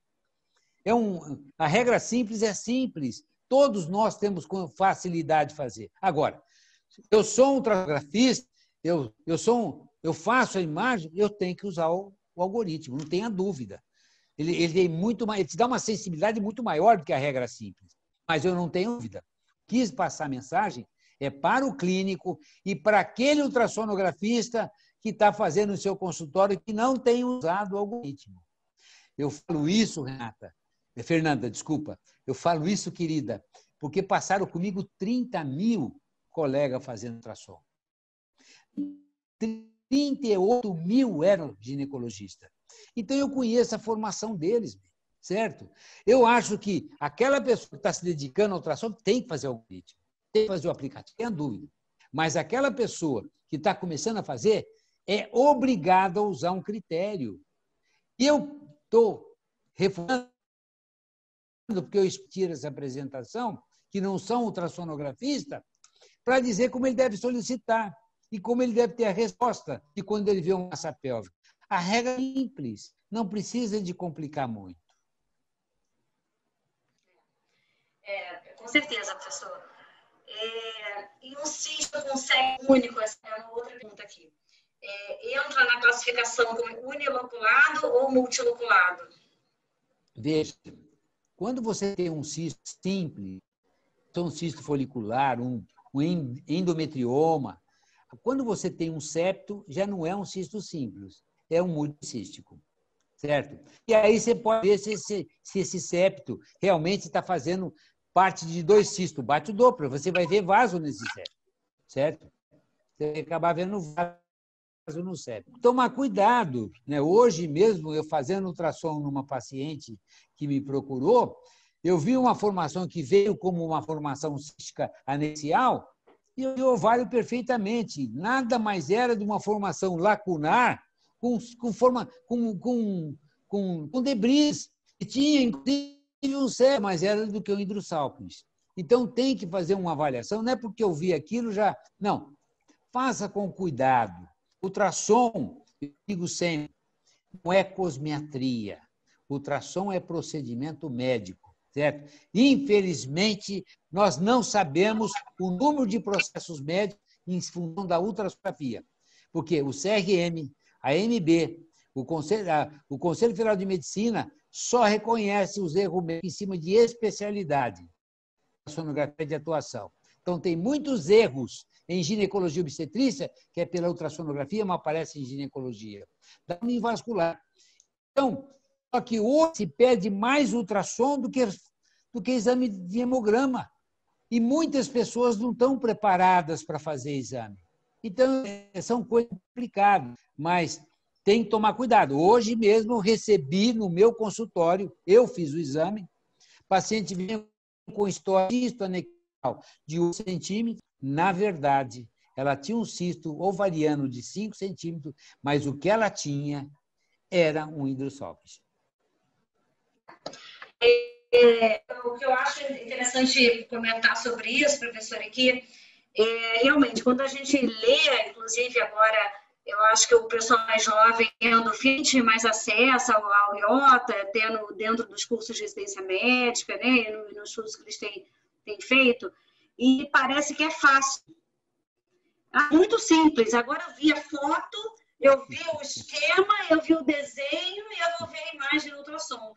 A regra simples é simples. Todos nós temos facilidade de fazer. Agora, eu sou um ultrasonografista, eu faço a imagem, eu tenho que usar o algoritmo, não tenha dúvida. Ele tem muito mais, ele te dá uma sensibilidade muito maior do que a regra simples. Mas eu não tenho dúvida. Quis passar a mensagem é para o clínico e para aquele ultrassonografista que está fazendo o seu consultório que não tem usado o algoritmo. Eu falo isso, Fernanda, desculpa. Eu falo isso, querida, porque passaram comigo 30 mil colegas fazendo ultrassom. 38 mil eram ginecologistas. Então, eu conheço a formação deles, certo? Eu acho que aquela pessoa que está se dedicando ao ultrassom tem que fazer o algoritmo, tem que fazer o aplicativo, sem dúvida. Mas aquela pessoa que está começando a fazer é obrigada a usar um critério. E eu estou reforçando, porque eu tiro essa apresentação, que não são ultrassonografistas, para dizer como ele deve solicitar e como ele deve ter a resposta de quando ele vê uma massa pélvica. A regra é simples, não precisa de complicar muito. Com certeza, professor. E um cisto com cego único, essa é uma outra pergunta aqui. Entra na classificação como uniloculado ou multiloculado? Veja, quando você tem um cisto simples, um cisto folicular, um endometrioma, quando você tem um septo, já não é um cisto simples, é um multicístico, certo? E aí você pode ver se esse septo realmente está fazendo parte de 2 cistos. Bate o Doppler, você vai ver vaso nesse septo, certo? Você vai acabar vendo vaso no septo. Tomar cuidado, né? Hoje mesmo, eu fazendo ultrassom numa paciente que me procurou, eu vi uma formação que veio como uma formação cística anexial e eu vi o ovário perfeitamente. Nada mais era de uma formação lacunar com debris. E tinha, inclusive, um céu, mas era do que o hidrossalpingo. Então, tem que fazer uma avaliação. Não é porque eu vi aquilo já... Não. Faça com cuidado. Ultrassom, eu digo sempre, não é cosmetria. Ultrassom é procedimento médico. Certo? Infelizmente, nós não sabemos o número de processos médicos em função da ultrassonografia, porque o CRM, a AMB, o Conselho Federal de Medicina só reconhece os erros médicos em cima de especialidade, sonografia de atuação. Então, tem muitos erros em ginecologia e obstetrícia, que é pela ultrassonografia, mas aparece em ginecologia. Da vascular. Então, só que hoje se pede mais ultrassom do que exame de hemograma. E muitas pessoas não estão preparadas para fazer exame. Então, são coisas complicadas, mas tem que tomar cuidado. Hoje mesmo eu recebi no meu consultório, eu fiz o exame, o paciente veio com história de cisto anexial de 1 centímetro. Na verdade, ela tinha um cisto ovariano de 5 centímetros, mas o que ela tinha era um hidrossalpingo. O que eu acho interessante comentar sobre isso, professor, aqui, realmente, quando a gente lê, inclusive agora, eu acho que o pessoal mais jovem tendo mais acesso ao IOTA, tendo dentro dos cursos de residência médica, né, e nos cursos que eles têm feito, e parece que é fácil. É muito simples. Agora eu vi a foto, eu vi o esquema, eu vi o desenho e eu vou ver a imagem do ultrassom.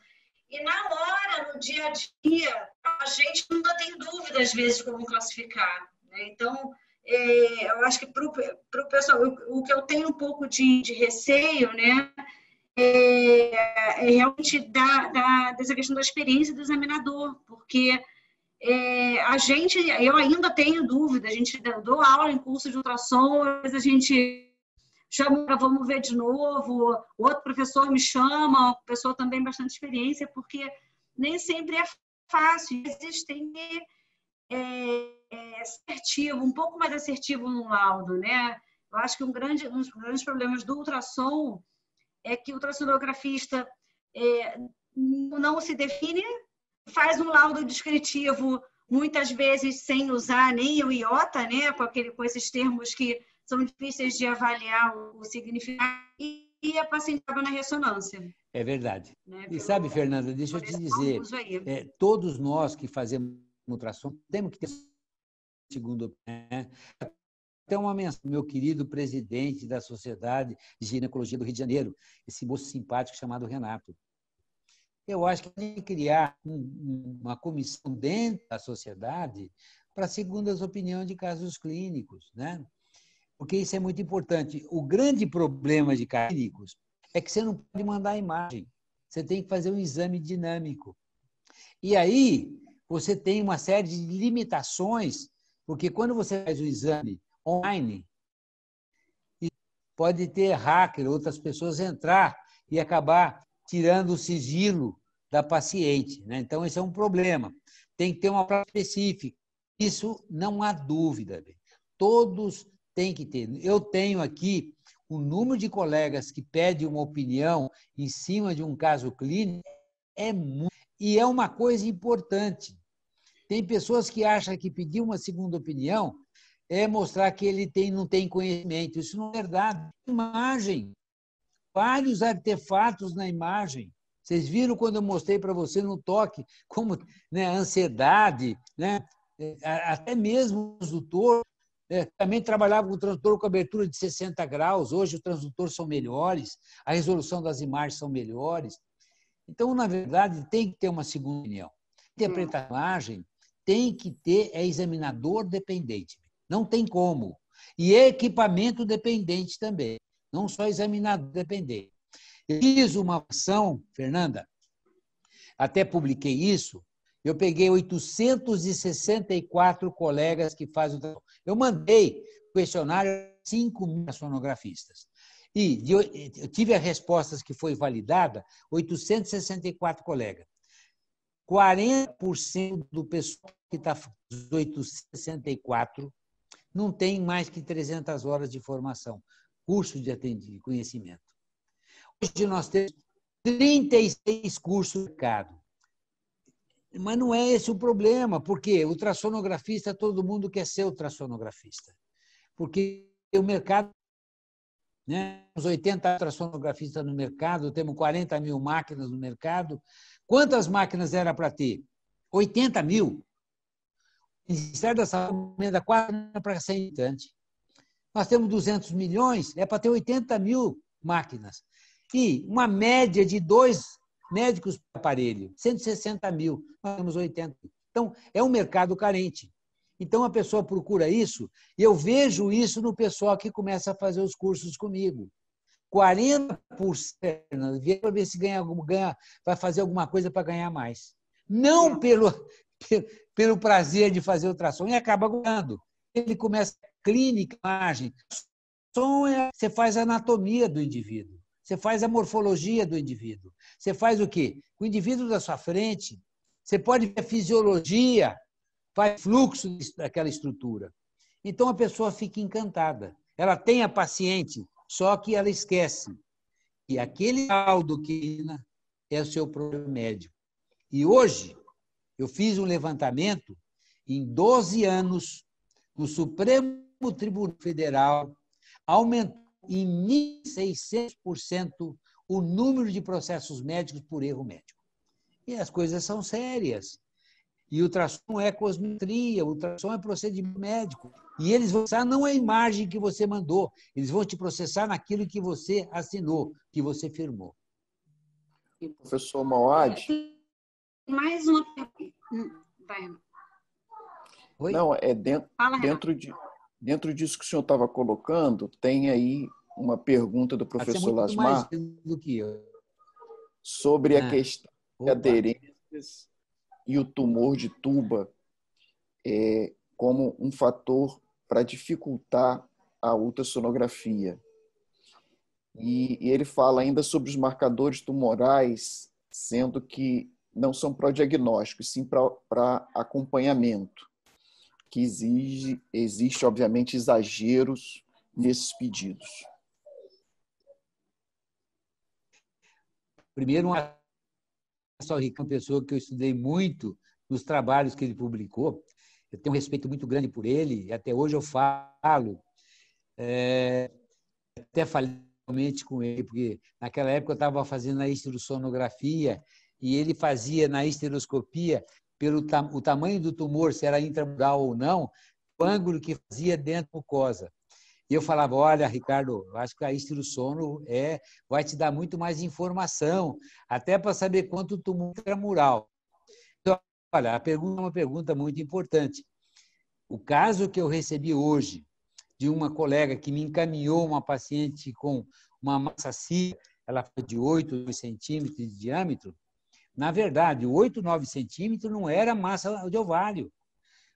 E na hora, no dia a dia, a gente ainda tem dúvida, às vezes, de como classificar, né? Então, eu acho que para o pessoal, o que eu tenho um pouco de receio, né, é realmente dessa questão da experiência do examinador, porque eu ainda tenho dúvida, a gente dou aula em curso de ultrassom, às vezes a gente chama para vamos ver de novo, outro professor me chama, uma pessoa também bastante experiência, porque nem sempre é fácil, às vezes tem que ser assertivo, um pouco mais assertivo no laudo, né? Eu acho que um dos grandes problemas do ultrassom é que o ultrassonografista não se define, faz um laudo descritivo, muitas vezes sem usar nem o iota, né? Com esses termos que são difíceis de avaliar o significado, e a paciente acaba na ressonância. É verdade. Né? E sabe, Fernanda, deixa eu te dizer, todos nós que fazemos ultrassom temos que ter segundo, né? Até uma mensagem do meu querido presidente da Sociedade de Ginecologia do Rio de Janeiro, esse moço simpático chamado Renato. Eu acho que tem que criar uma comissão dentro da sociedade para segundas opiniões de casos clínicos, né? Porque isso é muito importante. O grande problema de clínicos é que você não pode mandar a imagem. Você tem que fazer um exame dinâmico. E aí você tem uma série de limitações, porque quando você faz o exame online, pode ter hacker, outras pessoas entrar e acabar tirando o sigilo da paciente, né? Então, esse é um problema. Tem que ter uma prática específica. Isso não há dúvida. Todos têm que ter. Eu tenho aqui o número de colegas que pedem uma opinião em cima de um caso clínico é muito. E é uma coisa importante. Tem pessoas que acham que pedir uma segunda opinião é mostrar que ele não tem conhecimento. Isso não é verdade. Imagem. Vários artefatos na imagem. Vocês viram quando eu mostrei para você no toque, como, né, ansiedade, né? Até mesmo o transdutor, também trabalhava com o transdutor com abertura de 60 graus, hoje os transdutores são melhores, a resolução das imagens são melhores. Então, na verdade, tem que ter uma segunda opinião. Interpretar a imagem tem que ter examinador dependente. Não tem como. E equipamento dependente também. Não só examinador dependente. Eu fiz uma ação, Fernanda, até publiquei isso, eu peguei 864 colegas que fazem o trabalho. Eu mandei questionário a 5.000 sonografistas. E eu tive as respostas que foi validada, 864 colegas. 40% do pessoal que está dos 864 não tem mais que 300 horas de formação, curso de conhecimento. Hoje nós temos 36 cursos no mercado. Mas não é esse o problema, porque o ultrassonografista, todo mundo quer ser ultrassonografista. Porque o mercado, né, temos 80 ultrassonografistas no mercado, temos 40.000 máquinas no mercado. Quantas máquinas era para ter? 80.000. O Ministério da Saúde emenda 4 para 100 habitantes. Nós temos 200 milhões, é para ter 80.000 máquinas. E uma média de 2 médicos por aparelho, 160.000, nós temos 80. Então, é um mercado carente. Então, a pessoa procura isso, e eu vejo isso no pessoal que começa a fazer os cursos comigo. 40% vê para ver se vai fazer alguma coisa para ganhar mais. Não pelo prazer de fazer ultrassom, e acaba ganhando. Ele começa a clínica, imagem. Você faz a anatomia do indivíduo. Você faz a morfologia do indivíduo. Você faz o quê? O indivíduo da sua frente, você pode ver a fisiologia, faz fluxo daquela estrutura. Então, a pessoa fica encantada. Ela tem a paciente, só que ela esquece que aquele laudo que é o seu próprio médico. E hoje, eu fiz um levantamento, em 12 anos, o Supremo Tribunal Federal aumentou em 1.600% o número de processos médicos por erro médico. E as coisas são sérias. E o ultrassom é cosmetria, o ultrassom é procedimento médico. E eles vão processar não a imagem que você mandou, eles vão te processar naquilo que você assinou, que você firmou. Professor Mauad? Mais uma... Vai. Oi? Não, dentro disso que o senhor estava colocando, tem aí uma pergunta do professor Lasmar do que eu. Sobre a questão de aderências e o tumor de tuba como um fator para dificultar a ultrassonografia. E ele fala ainda sobre os marcadores tumorais, sendo que não são pró-diagnósticos, sim para acompanhamento. que existe, obviamente, exageros nesses pedidos? Primeiro, só Ricardo, uma pessoa que eu estudei muito nos trabalhos que ele publicou. Eu tenho um respeito muito grande por ele, e até hoje eu falo, até falei realmente com ele, porque naquela época eu estava fazendo a esterosonografia e ele fazia na esteroscopia, pelo o tamanho do tumor, se era intramural ou não, o ângulo que fazia dentro da mucosa. E eu falava, olha, Ricardo, acho que a esterossono vai te dar muito mais informação, até para saber quanto tumor intramural. Então, olha, a pergunta é uma pergunta muito importante. O caso que eu recebi hoje, de uma colega que me encaminhou uma paciente com uma massa cílica, ela foi de 8 centímetros de diâmetro. Na verdade, 8, 9 centímetros não era massa de ovário.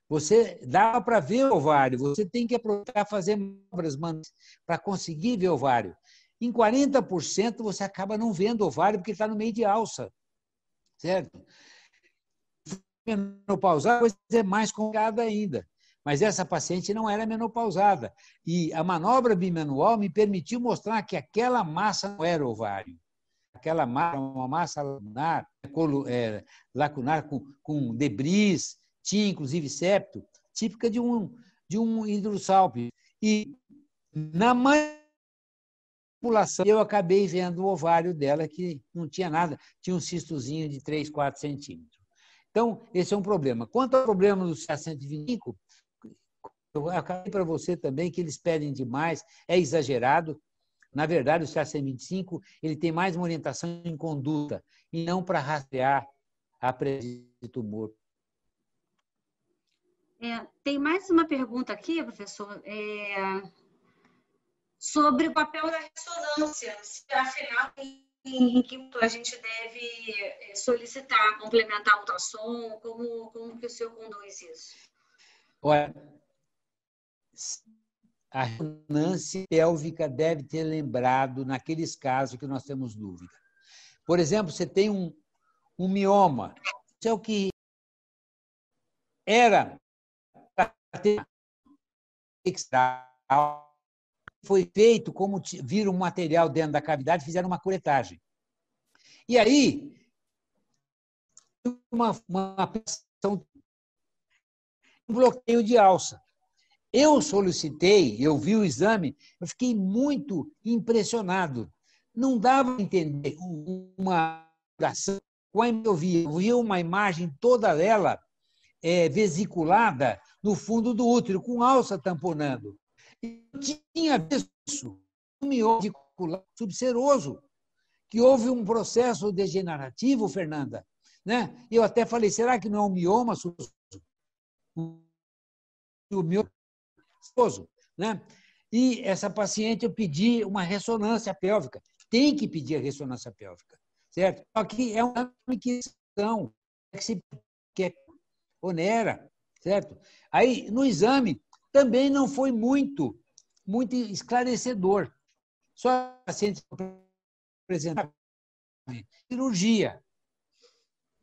Você dá para ver o ovário, você tem que aproveitar fazer manobras para conseguir ver o ovário. Em 40% você acaba não vendo o ovário porque está no meio de alça, certo? Menopausada, a coisa é mais complicada ainda. Mas essa paciente não era menopausada. E a manobra bimanual me permitiu mostrar que aquela massa não era ovário. Aquela massa, uma massa lacunar com debris, tinha inclusive septo, típica de um hidrossalpingo. E na manipulação eu acabei vendo o ovário dela que não tinha nada, tinha um cistozinho de 3, 4 centímetros. Então, esse é um problema. Quanto ao problema do CA-125, eu acabei para você também que eles pedem demais, é exagerado. Na verdade, o CA-125 ele tem mais uma orientação em conduta e não para rastrear a presença de tumor. Tem mais uma pergunta aqui, professor, sobre o papel da ressonância. Se, afinal, em que a gente deve solicitar, complementar a ultrassom, como que o senhor conduz isso? Olha, a ressonância pélvica deve ter lembrado naqueles casos que nós temos dúvida. Por exemplo, você tem um mioma, isso é o que era foi feito, como viram um material dentro da cavidade, fizeram uma curetagem. E aí, uma um bloqueio de alça. Eu solicitei, eu vi o exame, eu fiquei muito impressionado. Não dava para entender uma oração. Quando eu via uma imagem toda ela vesiculada no fundo do útero, com alça tamponando. Eu tinha visto um mioma vesicular subseroso, que houve um processo degenerativo, Fernanda. Né? Eu até falei, será que não é um mioma subseroso? O mioma subseroso, né? E essa paciente eu pedi uma ressonância pélvica. Tem que pedir a ressonância pélvica, certo? Só que é uma questão que é onera, certo? Aí, no exame, também não foi muito esclarecedor. Só a paciente apresentava cirurgia.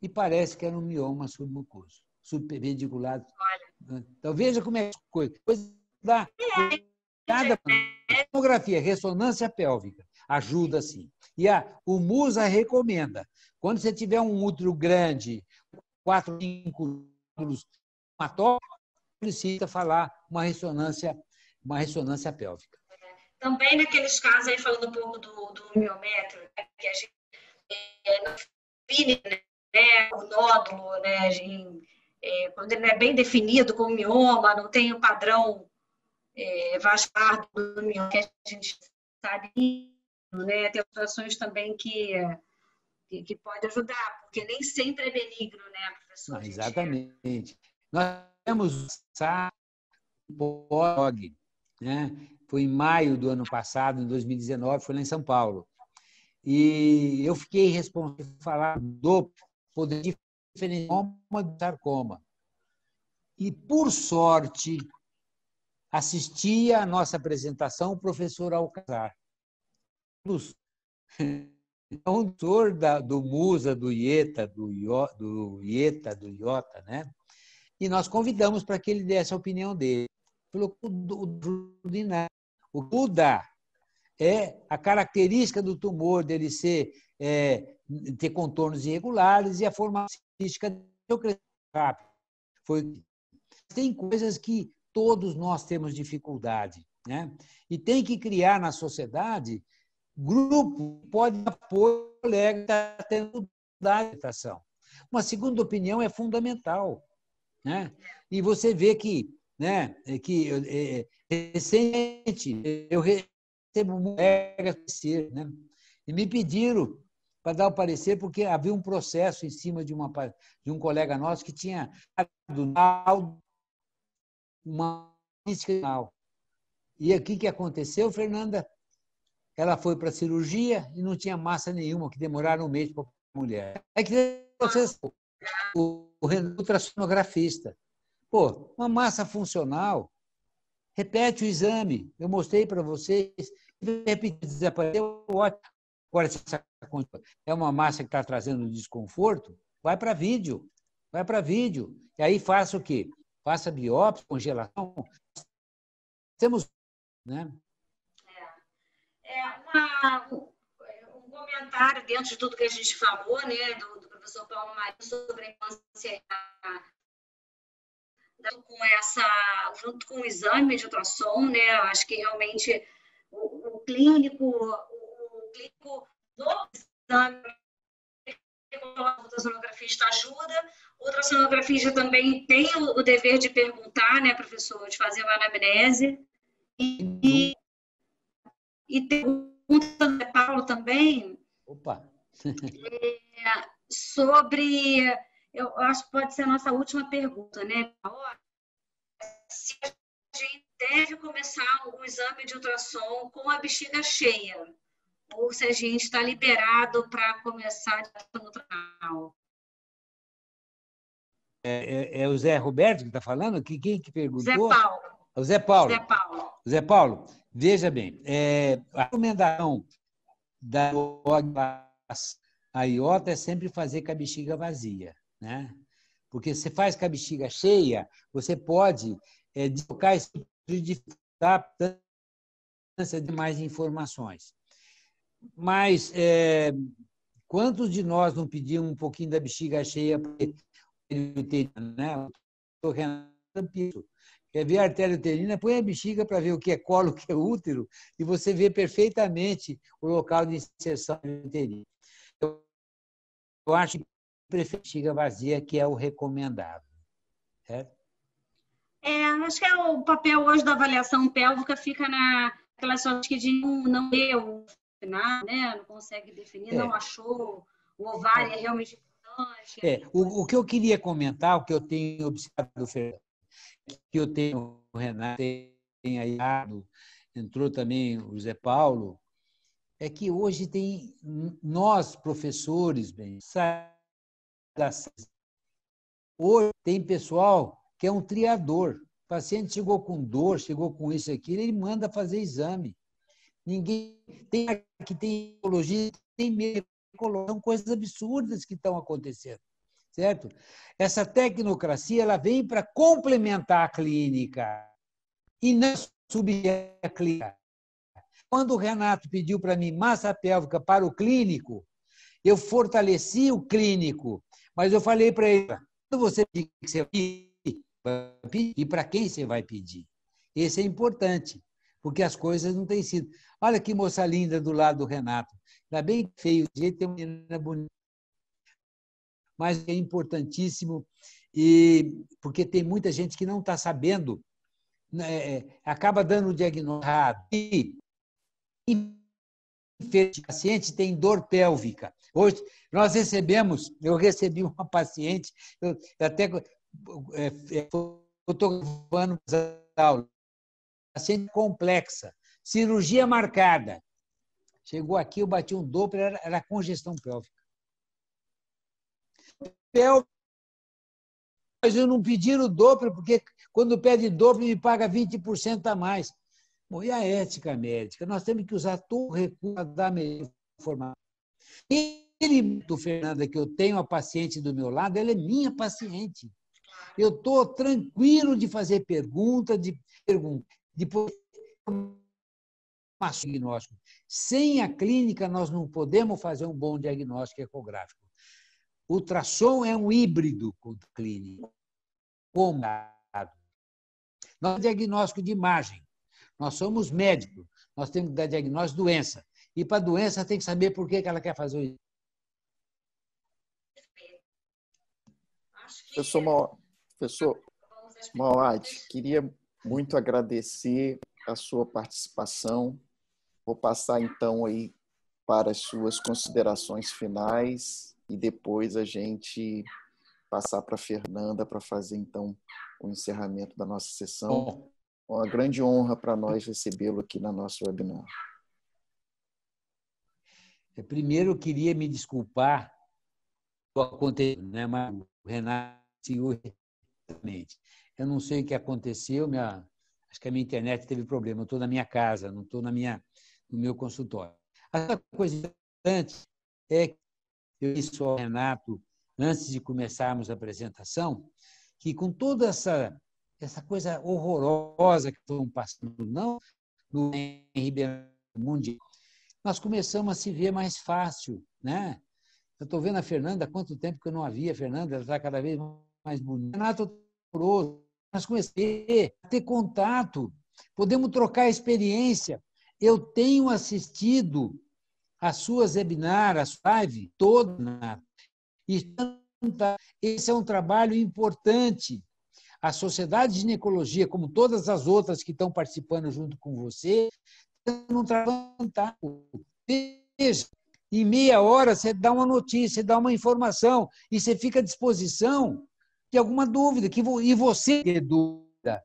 E parece que era um mioma submucoso, subvesiculado. Então, veja como é a coisa. Dá cada tomografia, ressonância pélvica, ajuda sim. E o MUSA recomenda, quando você tiver um útero grande, 4, 5 precisa falar uma ressonância pélvica. Também naqueles casos, aí falando um pouco do miométrio, né, que a gente não define, né, o nódulo, né, quando ele não é bem definido como mioma, não tem o padrão vascular do mioma que a gente sabe, né, tem situações também que pode ajudar, porque nem sempre é benigno, né, professor? Não, exatamente. Nós temos o POG, né? Foi em maio do ano passado, em 2019, foi lá em São Paulo. E eu fiquei responsável por falar do poder diferenciar do sarcoma. E, por sorte, assistia à nossa apresentação o professor Alcazar. Um doutor do MUSA, do IETA, do IOTA, né? E nós convidamos para que ele desse a opinião dele. Falou o Buda é a característica do tumor dele ter contornos irregulares e a formação artística do crescimento rápido. Tem coisas que todos nós temos dificuldade, né? E tem que criar na sociedade grupo que pode apoiar o colega que está tendo dificuldade de alimentação. Uma segunda opinião é fundamental, né? E você vê que, né, recente eu recebo colegas, né? E me pediram para dar o parecer porque havia um processo em cima de um colega nosso que tinha uma institucional. E aqui que aconteceu, Fernanda? Ela foi para a cirurgia e não tinha massa nenhuma, que demoraram um mês para a mulher. É que o ultrassonografista. Pô, uma massa funcional, repete o exame. Eu mostrei para vocês, repetir, desapareceu, ótimo. Agora, se essa é uma massa que está trazendo desconforto, vai para vídeo. Vai para vídeo. E aí faça o quê? Faça biópsia, congelação. Temos, né? Um comentário dentro de tudo que a gente falou, né, do professor Paulo Marinho sobre a infância junto com o exame de ultrassom, né? Eu acho que realmente o clínico do exame, o ultrassonografista ajuda. O ultrassonografista também tem o dever de perguntar, né, professor, de fazer uma anamnese. E tem pergunta do Paulo também. Opa! Sobre, eu acho que pode ser a nossa última pergunta, né? Se a gente deve começar o exame de ultrassom com a bexiga cheia, ou se a gente está liberado para começar no canal. É o Zé Roberto que está falando? Quem que perguntou? Zé Paulo. O Zé Paulo. Zé Paulo. Zé Paulo, veja bem, a recomendação da a IOTA é sempre fazer com a bexiga vazia, né? Porque se faz com a bexiga cheia, você pode deslocar esse dificultar de mais informações. Mas quantos de nós não pediam um pouquinho da bexiga cheia para ele, né? O Renato quer ver a artéria uterina? Põe a bexiga para ver o que é colo, o que é útero, e você vê perfeitamente o local de inserção uterina. Eu acho que prefiro bexiga vazia, que é o recomendável. Certo? Acho que o papel hoje da avaliação pélvica fica naquela sorte que de não ver o final, né? Não consegue definir, não achou, o ovário é realmente importante. O que eu queria comentar, o que eu tenho observado, Fernando, que eu tenho o Renato, tem aí, entrou também o Zé Paulo, é que hoje tem nós, professores, hoje tem pessoal que é um triador. O paciente chegou com dor, chegou com isso aqui, ele manda fazer exame. Ninguém tem que tem ecologia, tem medo, são coisas absurdas que estão acontecendo. Certo? Essa tecnocracia ela vem para complementar a clínica e não subir a clínica. Quando o Renato pediu para mim massa pélvica para o clínico, eu fortaleci o clínico, mas eu falei para ele, quando você pedir que você vai pedir, e para quem você vai pedir? Esse é importante, porque as coisas não têm sido. Olha que moça linda do lado do Renato. Está bem feio, o jeito tem uma menina bonita. Mas é importantíssimo, porque tem muita gente que não está sabendo, acaba dando o diagnóstico errado. E o paciente tem dor pélvica. Hoje, eu recebi uma paciente, eu até fotografando a aula, paciente complexa, cirurgia marcada. Chegou aqui, eu bati um Doppler, era congestão pélvica. Mas eu não pedi o Doppler, porque quando pede Doppler me paga 20% a mais. Bom, e a ética médica? Nós temos que usar todo o recurso para dar melhor informação. Fernanda, que eu tenho a paciente do meu lado, ela é minha paciente. Eu estou tranquilo de fazer pergunta, de poder diagnóstico. Sem a clínica, nós não podemos fazer um bom diagnóstico ecográfico. O ultrassom é um híbrido com o clínico. Como? Nós temos diagnóstico de imagem. Nós somos médicos. Nós temos que dar diagnóstico de doença. E para a doença tem que saber por que ela quer fazer isso. Professor Mauad, queria muito agradecer a sua participação. Vou passar, então, aí para as suas considerações finais e depois a gente passar para a Fernanda para fazer, então, o encerramento da nossa sessão. Uma grande honra para nós recebê-lo aqui na nossa webinar. Primeiro, eu queria me desculpar por aconteceu, né? Mas o Renato senhor, eu não sei o que aconteceu, acho que a minha internet teve problema. Eu estou na minha casa, não estou no meu consultório. A outra coisa importante é que eu disse ao Renato, antes de começarmos a apresentação, que com toda essa coisa horrorosa que estamos passando, não no Ribeirão Mundial, nós começamos a se ver mais fácil, né? Eu estou vendo a Fernanda, há quanto tempo que eu não a via, a Fernanda, ela está cada vez mais bonita. Renato, nós começamos a ter contato, podemos trocar experiência. Eu tenho assistido as suas webinars, as lives, todas, e esse é um trabalho importante. A Sociedade de Ginecologia, como todas as outras que estão participando junto com você, não trabalho fantástico. Veja, em meia hora você dá uma notícia, você dá uma informação e você fica à disposição de alguma dúvida. E você tem dúvida.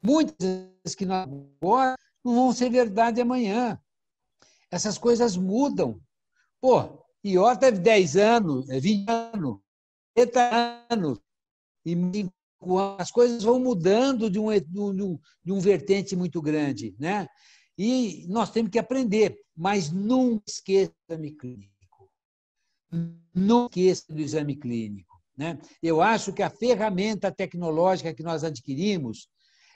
Muitas que nós agora não vão ser verdade amanhã. Essas coisas mudam. Pô, Ió teve 10 anos, 20 anos, 30 anos, e as coisas vão mudando de um vertente muito grande, né? E nós temos que aprender, mas nunca esqueça do exame clínico. Não esqueça do exame clínico, né? Eu acho que a ferramenta tecnológica que nós adquirimos,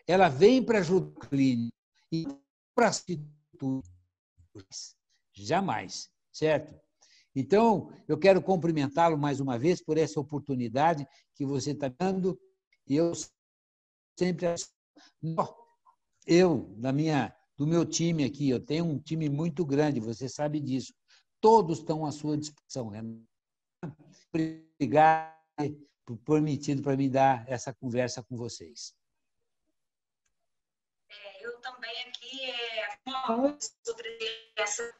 ela vem para ajudar o clínico e para substituir. Jamais, certo? Então, eu quero cumprimentá-lo mais uma vez por essa oportunidade que você está dando. E eu sempre... do meu time aqui, eu tenho um time muito grande, você sabe disso. Todos estão à sua disposição, né? Obrigado por permitido para me dar essa conversa com vocês. Eu também aqui sobre essa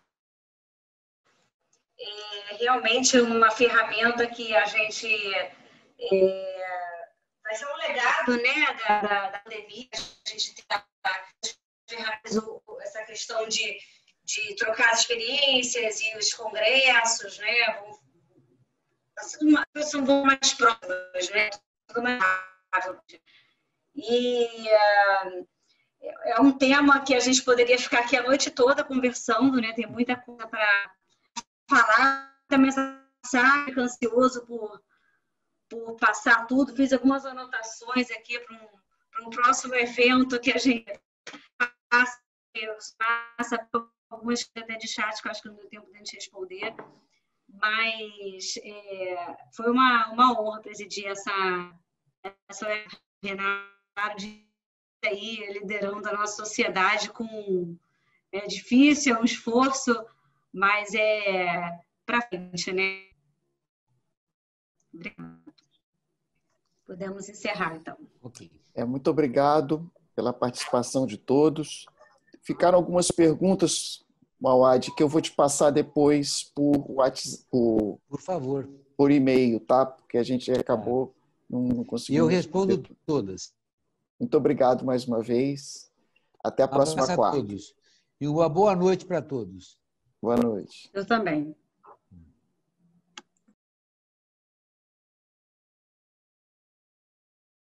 realmente uma ferramenta que a gente vai ser um legado, né, da pandemia. A gente tem essa questão de trocar as experiências e os congressos, né, vão mais próximas, né, tudo mais rápido. E é um tema que a gente poderia ficar aqui a noite toda conversando, né, tem muita coisa para falar, também fico ansioso por passar tudo. Fiz algumas anotações aqui para um próximo evento que a gente passa por algumas até de chat, que eu acho que não deu tempo de a gente responder. Mas foi uma honra presidir essa Renato de aí liderando a nossa sociedade é difícil, é um esforço, mas é para frente, né? Obrigada. Podemos encerrar, então. Okay. Muito obrigado pela participação de todos. Ficaram algumas perguntas, Mauad, que eu vou te passar depois por WhatsApp, por favor, por e-mail, tá? Porque a gente acabou não conseguindo. Eu respondo todas. Muito obrigado mais uma vez. Até a próxima quarta. Todos. E uma boa noite para todos. Boa noite. Eu também.